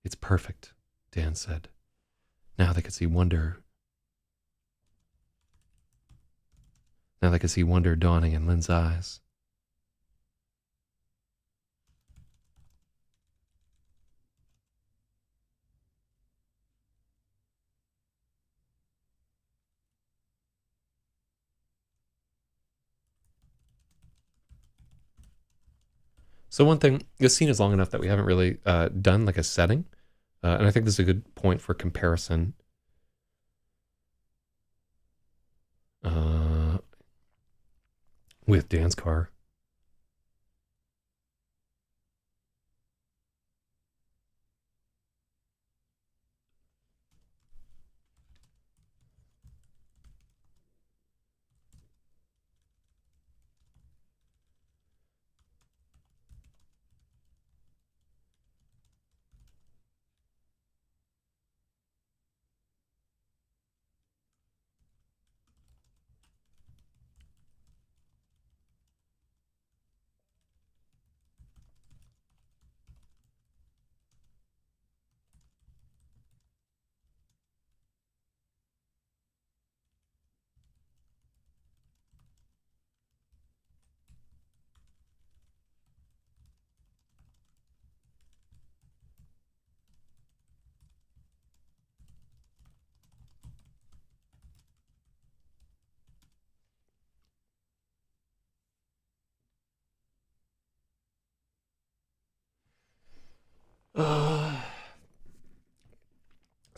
It's perfect," Dan said. Now they could see wonder dawning in Lynn's eyes. So one thing, this scene is long enough that we haven't really done like a setting. And I think this is a good point for comparison. With Dan's car.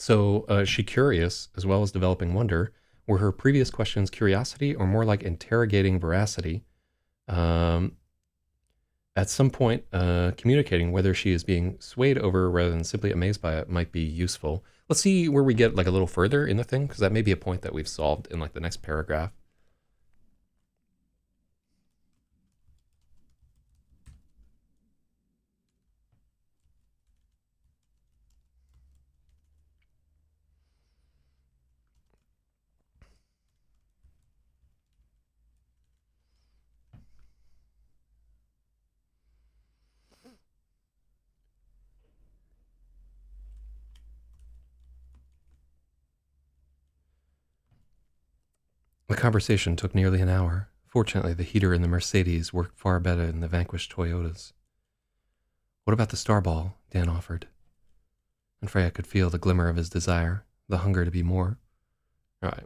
So, is she curious as well as developing wonder? Were her previous questions curiosity or more like interrogating veracity? Um, at some point, communicating whether she is being swayed over rather than simply amazed by it might be useful. Let's see where we get like a little further in the thing, because that may be a point that we've solved in like the next paragraph. The conversation took nearly an hour. Fortunately, the heater in the Mercedes worked far better than the vanquished Toyotas. What about the Starball? Dan offered. And Freya could feel the glimmer of his desire, the hunger to be more. All right.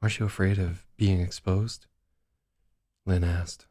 Aren't you afraid of being exposed? Lynn asked.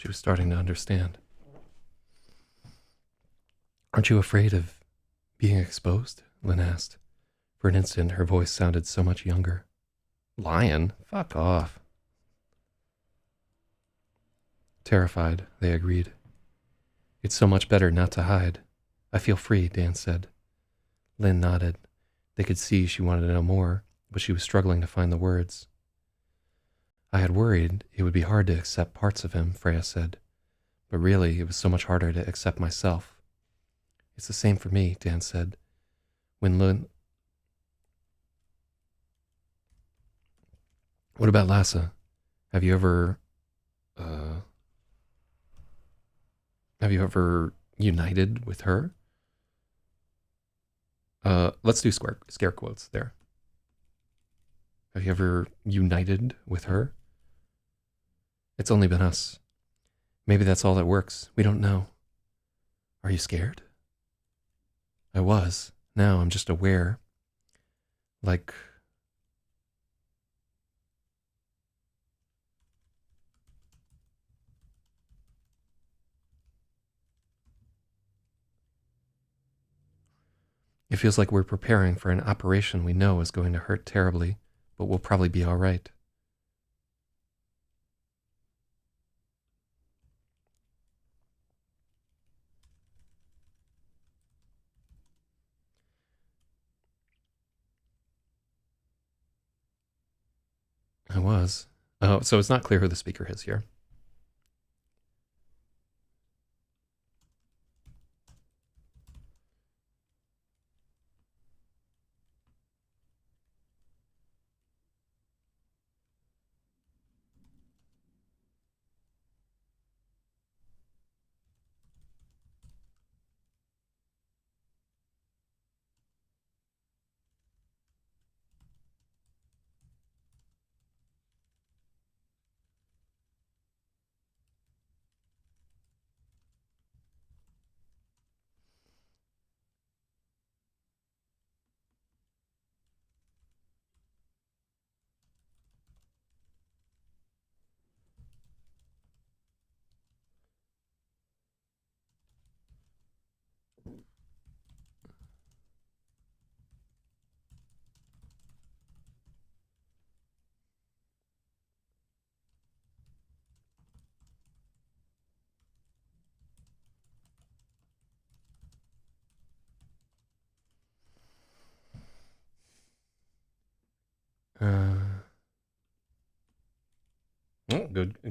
She was starting to understand. Aren't you afraid of being exposed? Lynn asked. For an instant, her voice sounded so much younger. Lion? Fuck off. Terrified, they agreed. It's so much better not to hide. I feel free, Dan said. Lynn nodded. They could see she wanted to know more, but she was struggling to find the words. I had worried it would be hard to accept parts of him, Freya said. But really, it was so much harder to accept myself. It's the same for me, Dan said. When Lynn... What about Lassa? Have you ever... Have you ever united with her? Let's do scare quotes there. Have you ever united with her? It's only been us. Maybe that's all that works. We don't know. Are you scared? I was. Now I'm just aware. Like... It feels like we're preparing for an operation we know is going to hurt terribly, but we'll probably be all right. I was. Oh, so it's not clear who the speaker is here.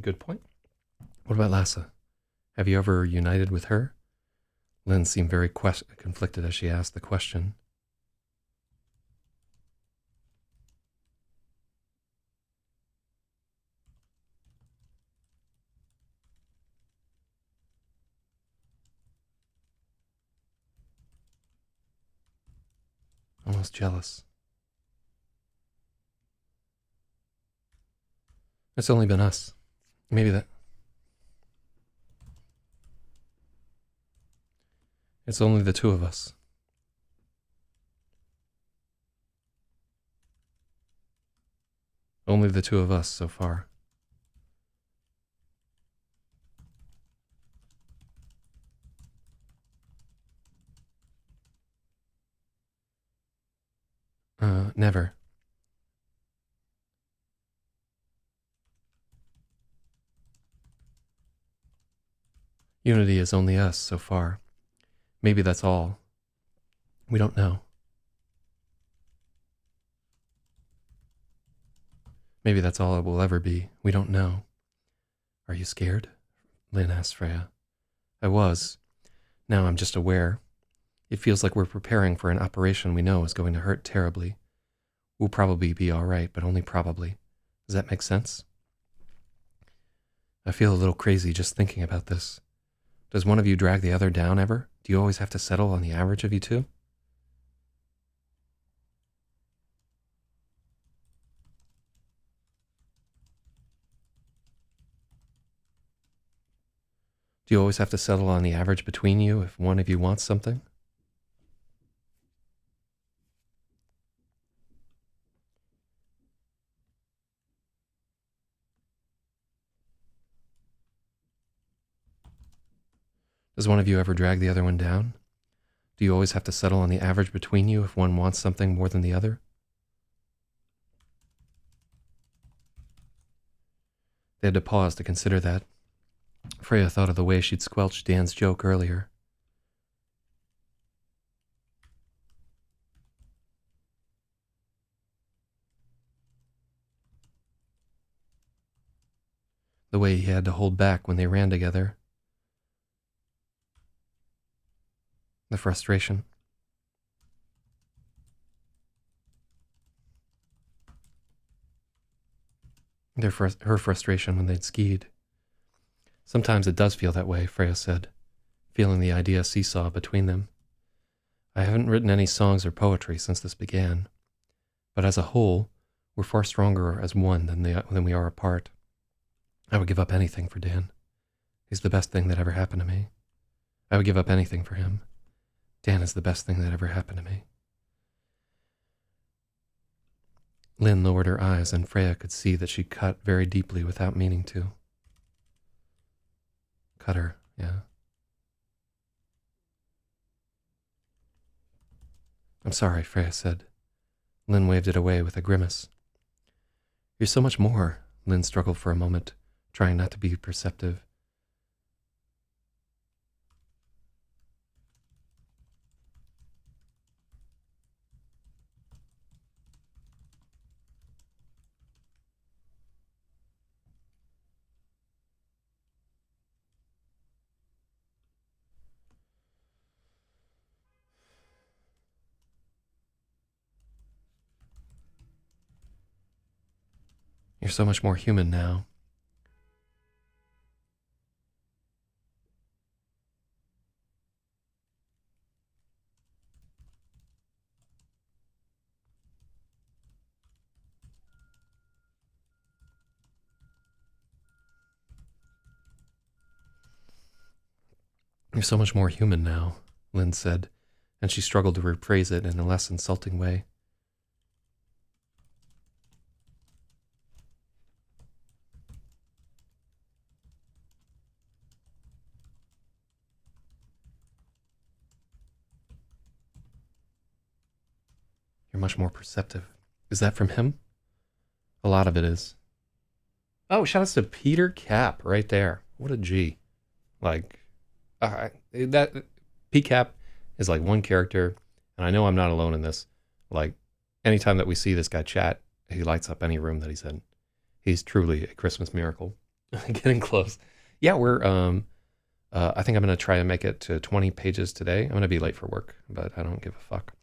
Good point. What about Lassa? Have you ever united with her? Lynn seemed very conflicted as she asked the question. almost jealous. It's only been us. Maybe that... It's only the two of us. Only the two of us so far. Never. Unity is only us so far. Maybe that's all. We don't know. Maybe that's all it will ever be. We don't know. Are you scared? Lynn asked Freya. I was. Now I'm just aware. It feels like we're preparing for an operation we know is going to hurt terribly. We'll probably be all right, but only probably. Does that make sense? I feel a little crazy just thinking about this. Does one of you drag the other down ever? Do you always have to settle on the average of you two? Do you always have to settle on the average between you if one of you wants something? Does one of you ever drag the other one down? Do you always have to settle on the average between you if one wants something more than the other? They had to pause to consider that. Freya thought of the way she'd squelched Dan's joke earlier. The way he had to hold back when they ran together. The frustration. Her frustration when they'd skied. Sometimes it does feel that way, Freya said, feeling the idea seesaw between them. I haven't written any songs or poetry since this began, but as a whole, we're far stronger as one than we are apart. I would give up anything for Dan. He's the best thing that ever happened to me. I would give up anything for him. Dan is the best thing that ever happened to me. Lynn lowered her eyes, and Freya could see that she cut very deeply without meaning to. Cut her, yeah. I'm sorry, Freya said. Lynn waved it away with a grimace. You're so much more, Lynn struggled for a moment, trying not to be perceptive. You're so much more human now. You're so much more human now, Lynn said, and she struggled to rephrase it in a less insulting way. You're much more perceptive. Is that from him? A lot of it is. Oh, shout outs to Peter Cap right there. What a G. Like, that PCap is like one character, and I know I'm not alone in this. Like, anytime that we see this guy chat, he lights up any room that he's in. He's truly a Christmas miracle. Getting close. Yeah, we're I think I'm gonna try to make it to 20 pages today. I'm gonna be late for work, but I don't give a fuck.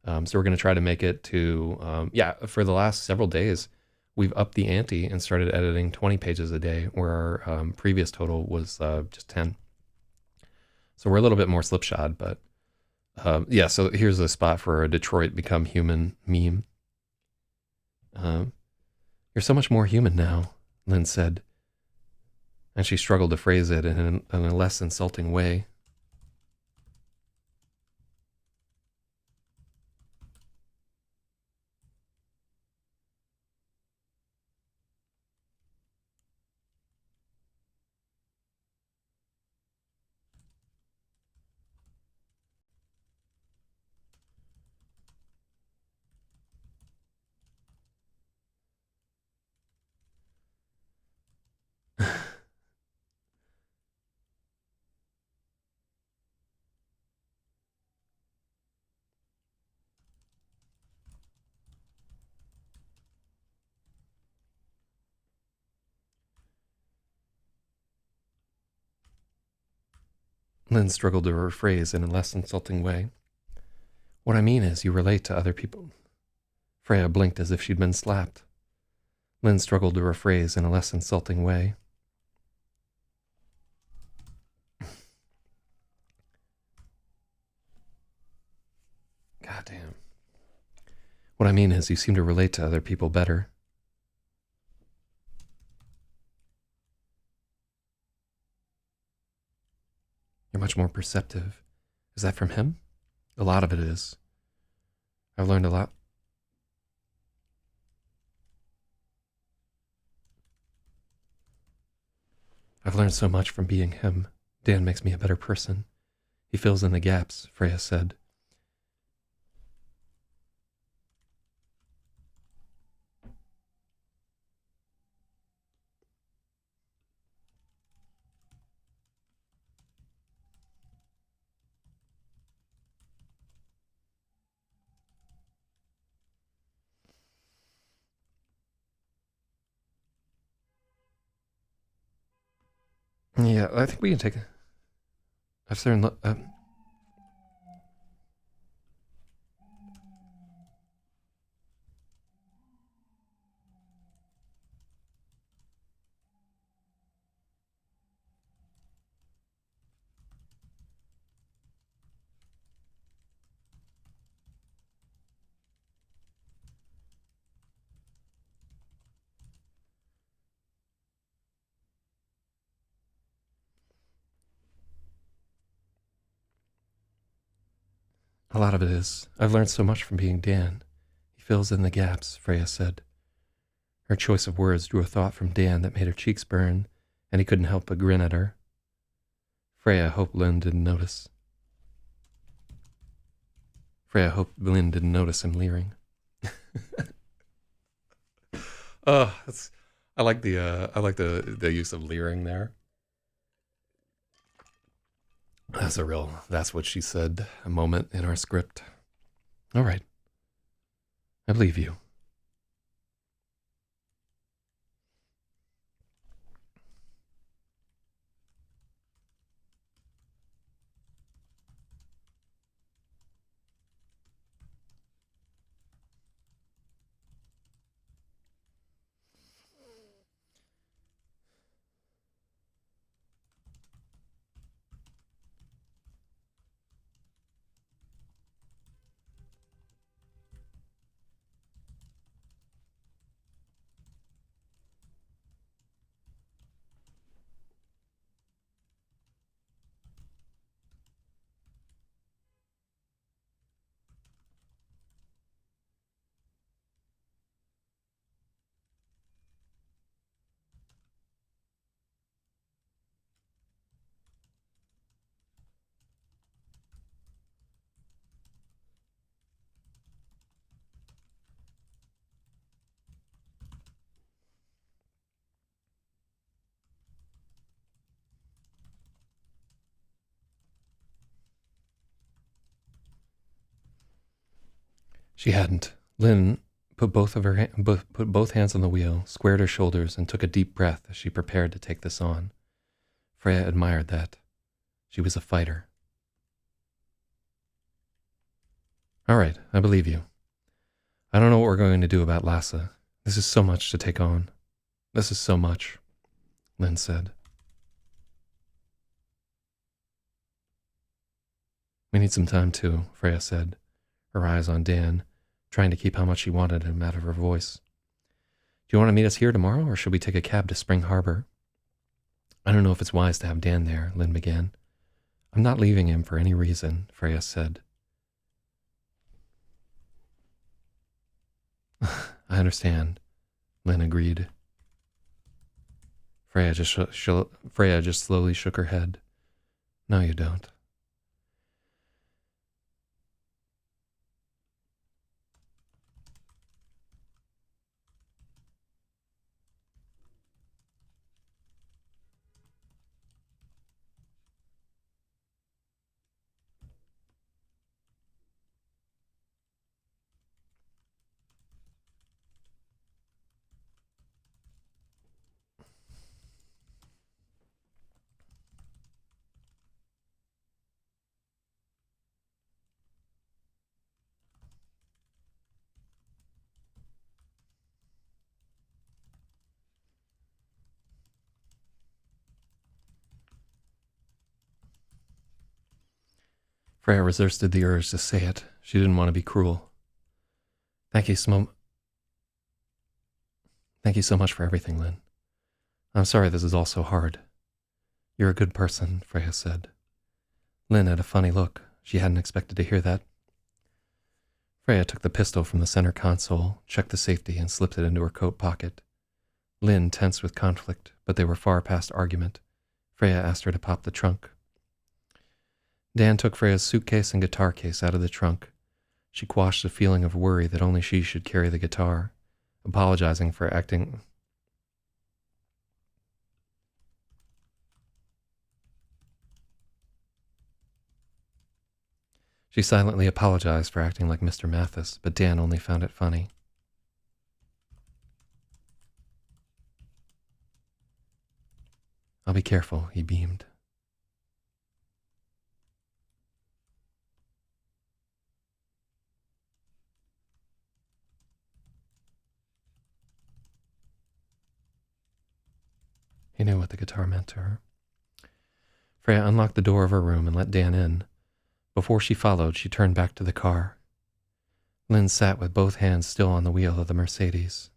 So we're gonna try to make it to for the last several days, we've upped the ante and started editing 20 pages a day, where our previous total was just 10. So we're a little bit more slipshod, but Yeah, so here's a spot for a Detroit Become Human meme. Um, You're so much more human now, Lynn said, and she struggled to phrase it in a less insulting way. Lynn struggled to rephrase in a less insulting way. What I mean is, you relate to other people. Freya blinked as if she'd been slapped. Lynn struggled to rephrase in a less insulting way. God damn. What I mean is, you seem to relate to other people better. You're much more perceptive. Is that from him? A lot of it is. I've learned a lot. I've learned so much from being him. Dan makes me a better person. He fills in the gaps, Freya said. Yeah, I think we can take. I've certainly. A lot of it is. I've learned so much from being Dan. He fills in the gaps, Freya said. Her choice of words drew a thought from Dan that made her cheeks burn, and he couldn't help but grin at her. Freya hoped Lynn didn't notice. Freya hoped Lynn didn't notice him leering. Oh, I like the use of leering there. That's what she said, a moment in our script. All right. I believe you. She hadn't. Lynn put both hands on the wheel, squared her shoulders, and took a deep breath as she prepared to take this on. Freya admired that. She was a fighter. All right, I believe you. I don't know what we're going to do about Lassa. This is so much to take on. This is so much, Lynn said. We need some time too, Freya said, her eyes on Dan, trying to keep how much she wanted him out of her voice. Do you want to meet us here tomorrow, or should we take a cab to Spring Harbor? I don't know if it's wise to have Dan there, Lynn began. I'm not leaving him for any reason, Freya said. I understand, Lynn agreed. Freya just slowly shook her head. No, you don't. Freya resisted the urge to say it. She didn't want to be cruel. Thank you so much for everything, Lynn. I'm sorry this is all so hard. You're a good person, Freya said. Lynn had a funny look. She hadn't expected to hear that. Freya took the pistol from the center console, checked the safety, and slipped it into her coat pocket. Lynn tensed with conflict, but they were far past argument. Freya asked her to pop the trunk. Dan took Freya's suitcase and guitar case out of the trunk. She quashed a feeling of worry that only she should carry the guitar, apologizing for acting... She silently apologized for acting like Mr. Mathis, but Dan only found it funny. I'll be careful, he beamed. He knew what the guitar meant to her. Freya unlocked the door of her room and let Dan in. Before she followed, she turned back to the car. Lynn sat with both hands still on the wheel of the Mercedes.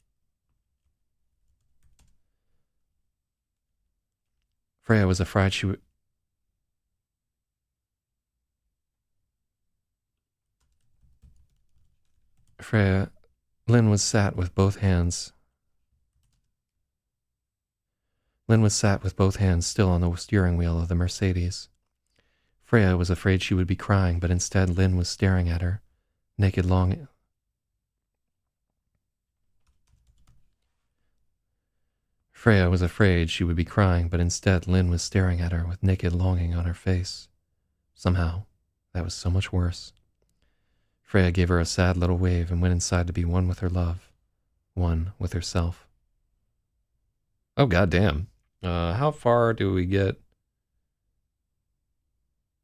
Freya was afraid she would... Lynn was sat with both hands still on the steering wheel of the Mercedes. Freya was afraid she would be crying, but instead Lynn was staring at her, naked longing. Freya was afraid she would be crying, but instead Lynn was staring at her with naked longing on her face. Somehow, that was so much worse. Freya gave her a sad little wave and went inside to be one with her love, one with herself. Oh, goddamn. How far do we get?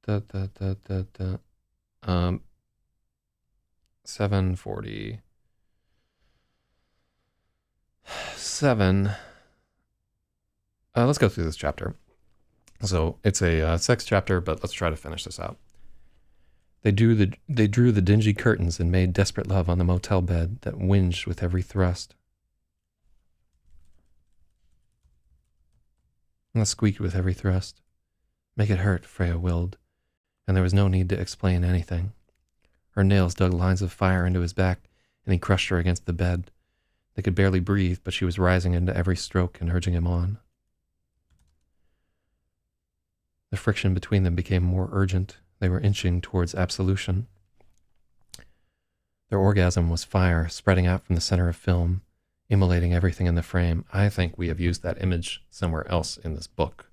7:47. Let's go through this chapter. So it's a sex chapter, but let's try to finish this out. They drew the dingy curtains and made desperate love on the motel bed that whinged with every thrust. And squeaked with every thrust. Make it hurt, Freya willed, and there was no need to explain anything. Her nails dug lines of fire into his back, and he crushed her against the bed. They could barely breathe, but she was rising into every stroke and urging him on. The friction between them became more urgent. They were inching towards absolution. Their orgasm was fire, spreading out from the center of film, immolating everything in the frame. I think we have used that image somewhere else in this book,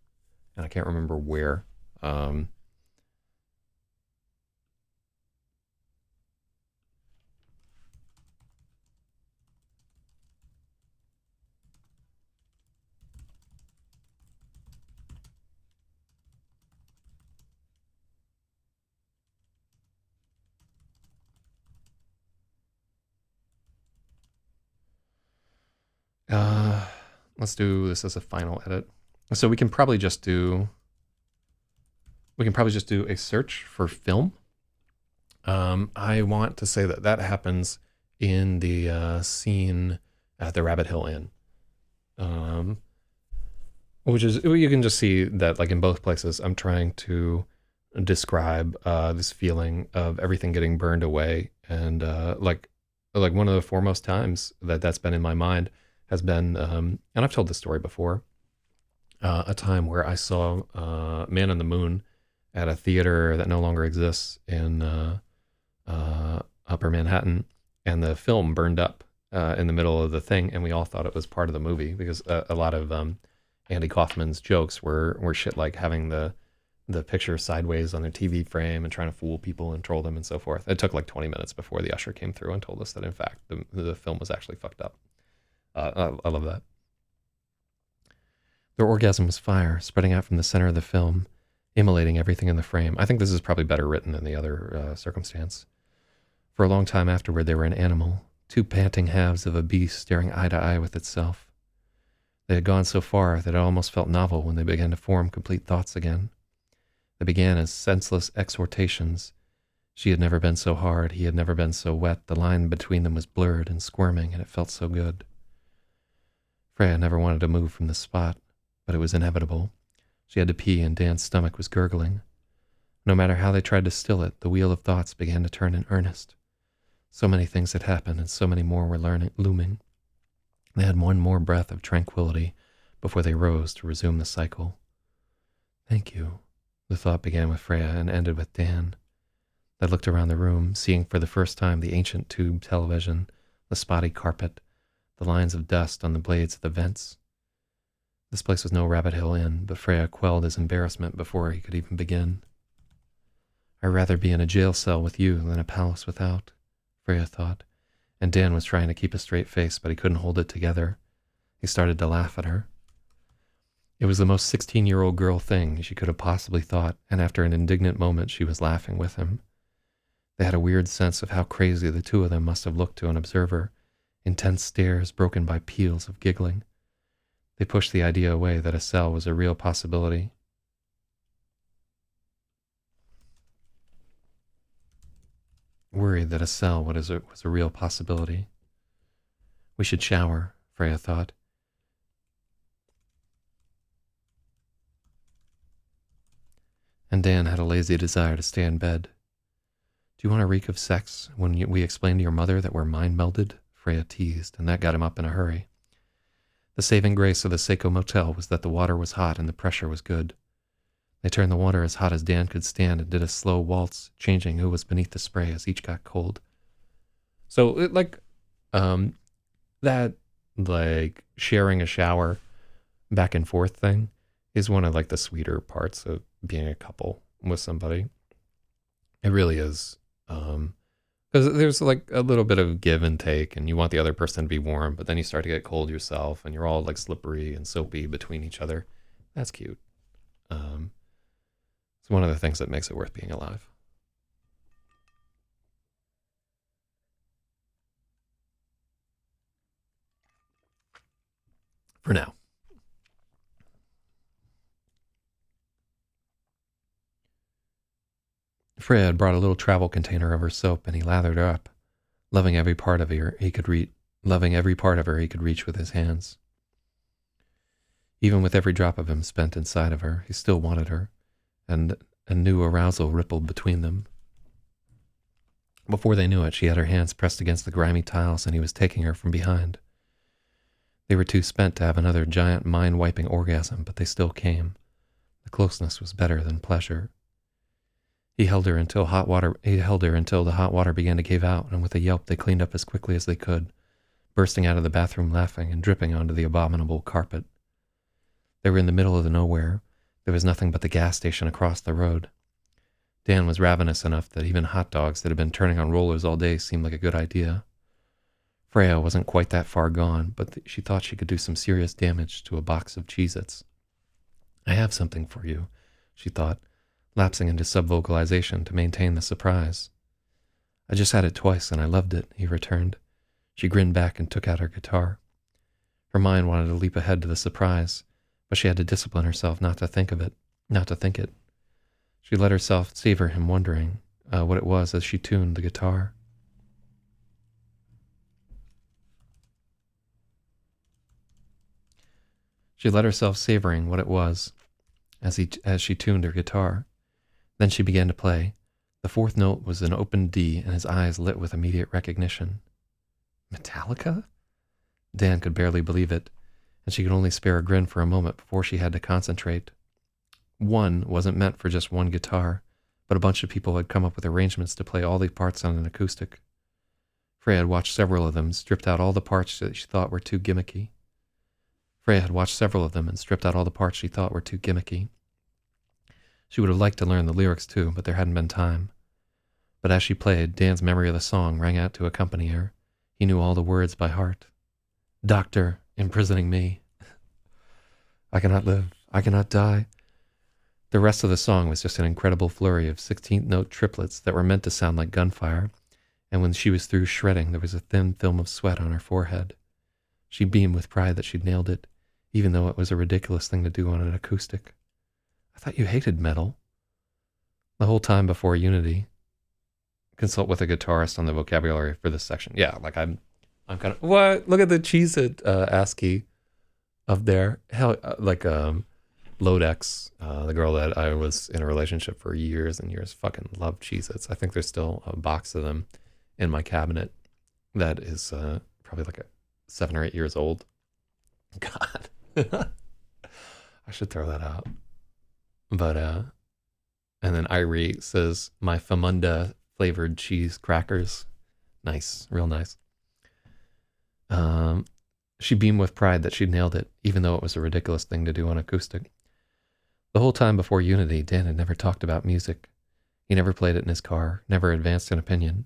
and I can't remember where. Let's do this as a final edit. So we can probably just do a search for film I want to say that that happens in the scene at the Rabbit Hill Inn, um, which is you can just see that like in both places. I'm trying to describe this feeling of everything getting burned away, and like one of the foremost times that that's been in my mind has been, and I've told this story before, a time where I saw Man on the Moon at a theater that no longer exists in Upper Manhattan, and the film burned up in the middle of the thing, and we all thought it was part of the movie because a lot of Andy Kaufman's jokes were shit like having the picture sideways on their TV frame and trying to fool people and troll them and so forth. It took like 20 minutes before the usher came through and told us that in fact the film was actually fucked up. I love that. Their orgasm was fire, spreading out from the center of the film, immolating everything in the frame. I think this is probably better written than the other circumstance. For a long time afterward, they were an animal, two panting halves of a beast staring eye to eye with itself. They had gone so far that it almost felt novel when they began to form complete thoughts again. They began as senseless exhortations. She had never been so hard, he had never been so wet, the line between them was blurred and squirming, and it felt so good. Freya never wanted to move from the spot, but it was inevitable. She had to pee, and Dan's stomach was gurgling. No matter how they tried to still it, the wheel of thoughts began to turn in earnest. So many things had happened, and so many more were looming. They had one more breath of tranquility before they rose to resume the cycle. Thank you. The thought began with Freya and ended with Dan. They looked around the room, seeing for the first time the ancient tube television, the spotty carpet, the lines of dust on the blades of the vents. This place was no Rabbit Hill Inn, but Freya quelled his embarrassment before he could even begin. I'd rather be in a jail cell with you than a palace without, Freya thought, and Dan was trying to keep a straight face, but he couldn't hold it together. He started to laugh at her. It was the most 16-year-old girl thing she could have possibly thought, and after an indignant moment she was laughing with him. They had a weird sense of how crazy the two of them must have looked to an observer, intense stares broken by peals of giggling. They pushed the idea away that a cell was a real possibility. Worried that a cell was a real possibility. We should shower, Freya thought. And Dan had a lazy desire to stay in bed. Do you want to reek of sex when we explain to your mother that we're mind-melded? Freya teased, and that got him up in a hurry. The saving grace of the Seiko Motel was that the water was hot and the pressure was good. They turned the water as hot as Dan could stand and did a slow waltz, changing who was beneath the spray as each got cold. So, that, sharing a shower back and forth thing is one of, the sweeter parts of being a couple with somebody. It really is. Because there's, a little bit of give and take, and you want the other person to be warm, but then you start to get cold yourself, and you're all, slippery and soapy between each other. That's cute. It's one of the things that makes it worth being alive. For now. Freya had brought a little travel container of her soap, and he lathered her up, loving every part of her he could reach with his hands. Even with every drop of him spent inside of her, he still wanted her, and a new arousal rippled between them. Before they knew it, she had her hands pressed against the grimy tiles, and he was taking her from behind. They were too spent to have another giant mind-wiping orgasm, but they still came. The closeness was better than pleasure. He held her until the hot water began to cave out, and with a yelp they cleaned up as quickly as they could, bursting out of the bathroom laughing and dripping onto the abominable carpet. They were in the middle of the nowhere. There was nothing but the gas station across the road. Dan was ravenous enough that even hot dogs that had been turning on rollers all day seemed like a good idea. Freya wasn't quite that far gone, but she thought she could do some serious damage to a box of Cheez-Its. I have something for you, she thought, lapsing into subvocalization to maintain the surprise. I just had it twice and I loved it, he returned. She grinned back and took out her guitar. Her mind wanted to leap ahead to the surprise, but she had to discipline herself not to think it. She let herself savor him wondering, what it was as she tuned the guitar. She let herself savoring what it was as she tuned her guitar. Then she began to play. The fourth note was an open D, and his eyes lit with immediate recognition. Metallica? Dan could barely believe it, and she could only spare a grin for a moment before she had to concentrate. One wasn't meant for just one guitar, but a bunch of people had come up with arrangements to play all the parts on an acoustic. Freya had watched several of them, stripped out all the parts that she thought were too gimmicky. She would have liked to learn the lyrics too, but there hadn't been time. But as she played, Dan's memory of the song rang out to accompany her. He knew all the words by heart. Doctor, imprisoning me. I cannot live. I cannot die. The rest of the song was just an incredible flurry of 16th note triplets that were meant to sound like gunfire, and when she was through shredding, there was a thin film of sweat on her forehead. She beamed with pride that she'd nailed it, even though it was a ridiculous thing to do on an acoustic. I thought you hated metal. The whole time before Unity. Consult with a guitarist on the vocabulary for this section. Yeah, like I'm kind of, what? Look at the Cheez-It ASCII up there. Hell, Lodex, the girl that I was in a relationship for years and years, fucking loved Cheez-Its. I think there's still a box of them in my cabinet that is probably like 7 or 8 years old. God. I should throw that out. But, and then Irie says, my Famunda flavored cheese crackers. Nice, real nice. She beamed with pride that she'd nailed it, even though it was a ridiculous thing to do on acoustic. The whole time before Unity, Dan had never talked about music. He never played it in his car, never advanced an opinion.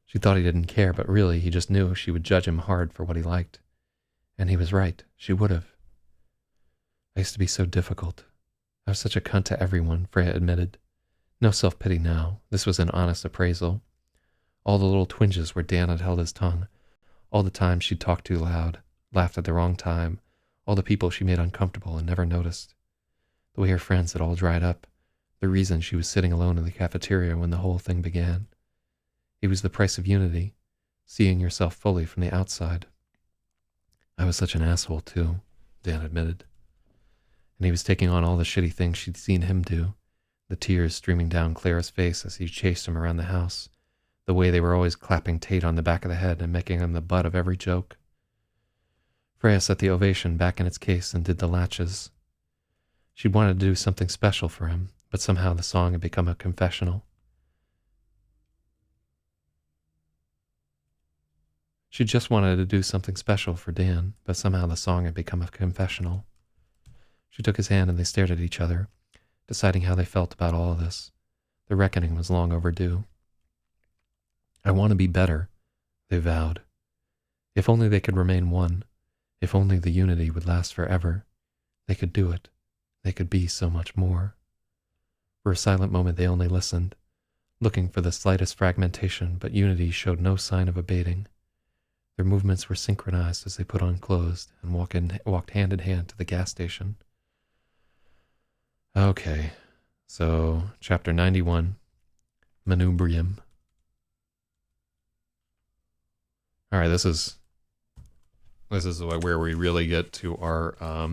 She thought he didn't care, but really he just knew she would judge him hard for what he liked. And he was right. She would have. I used to be so difficult. I was such a cunt to everyone, Freya admitted. No self-pity now. This was an honest appraisal. All the little twinges where Dan had held his tongue. All the times she'd talked too loud, laughed at the wrong time. All the people she made uncomfortable and never noticed. The way her friends had all dried up. The reason she was sitting alone in the cafeteria when the whole thing began. It was the price of unity, seeing yourself fully from the outside. I was such an asshole too, Dan admitted. And he was taking on all the shitty things she'd seen him do. The tears streaming down Claire's face as he chased him around the house. The way they were always clapping Tate on the back of the head and making him the butt of every joke. Freya set the ovation back in its case and did the latches. She'd wanted to do something special for him, but somehow the song had become a confessional. She just wanted to do something special for Dan, but somehow the song had become a confessional. She took his hand and they stared at each other, deciding how they felt about all of this. The reckoning was long overdue. I want to be better, they vowed. If only they could remain one. If only the unity would last forever. They could do it. They could be so much more. For a silent moment they only listened, looking for the slightest fragmentation, but unity showed no sign of abating. Their movements were synchronized as they put on clothes and walked hand in hand to the gas station. Okay, so chapter 91, Manubrium. All right, this is where we really get to our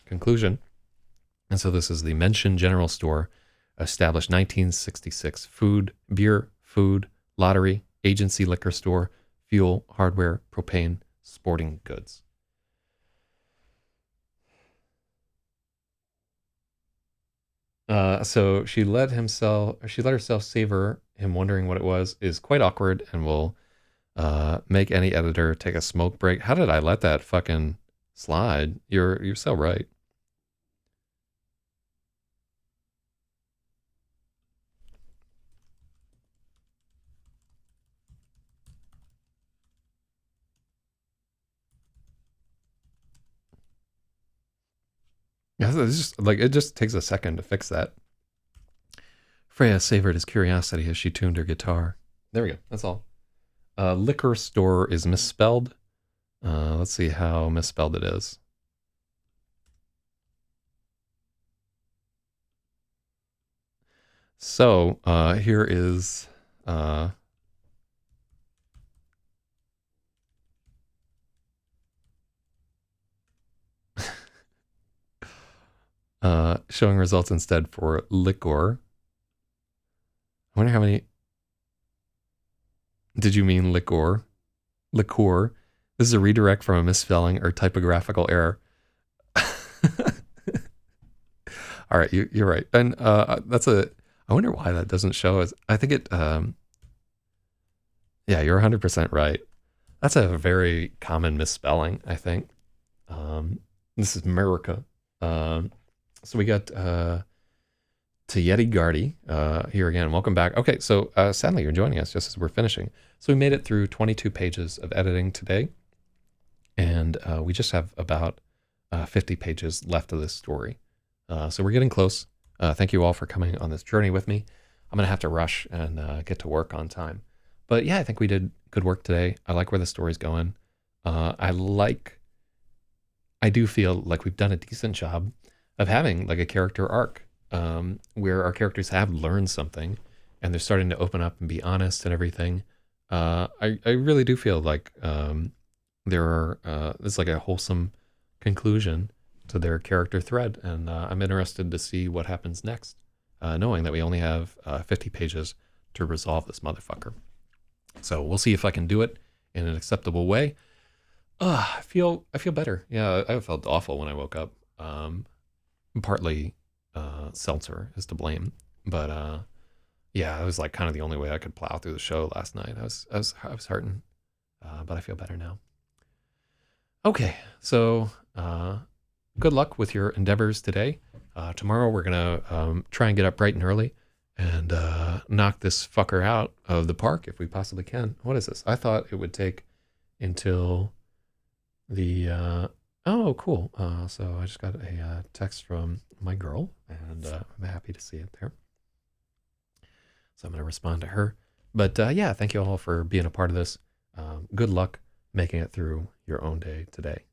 conclusion. And so this is the Mention General Store, established 1966. Beer, food, lottery, agency liquor store, fuel, hardware, propane, sporting goods. So she let herself savor him wondering what it was, is quite awkward and will make any editor take a smoke break. How did I let that fucking slide? You're so right. Yeah, it's just like it just takes a second to fix that. Freya savored his curiosity as she tuned her guitar. There we go. That's all. Liquor store is misspelled. Let's see how misspelled it is. So here is Showing results instead for liquor. I wonder how many. Did you mean liquor? Liqueur. This is a redirect from a misspelling or typographical error. All right, you're right. And that's a. I wonder why that doesn't show us. I think it. Yeah, you're 100% right. That's a very common misspelling, I think. This is America. So we got Yeti Gardy here again. Welcome back. Okay, so sadly you're joining us just as we're finishing. So we made it through 22 pages of editing today, and we just have about 50 pages left of this story. So we're getting close. Thank you all for coming on this journey with me. I'm going to have to rush and get to work on time. But yeah, I think we did good work today. I like where the story's going. I do feel like we've done a decent job of having like a character arc where our characters have learned something and they're starting to open up and be honest and everything. I really do feel like there's like a wholesome conclusion to their character thread, and I'm interested to see what happens next, knowing that we only have 50 pages to resolve this motherfucker. So we'll see if I can do it in an acceptable way. I feel better. Yeah, I felt awful when I woke up. Partly seltzer is to blame, but yeah, it was like kind of the only way I could plow through the show last night. I was hurting, but I feel better now. Okay, so good luck with your endeavors today. Tomorrow we're gonna try and get up bright and early and knock this fucker out of the park if we possibly can. What is this? I thought it would take until the oh, cool. So I just got a text from my girl, and I'm happy to see it there. So I'm going to respond to her. But yeah, thank you all for being a part of this. Good luck making it through your own day today.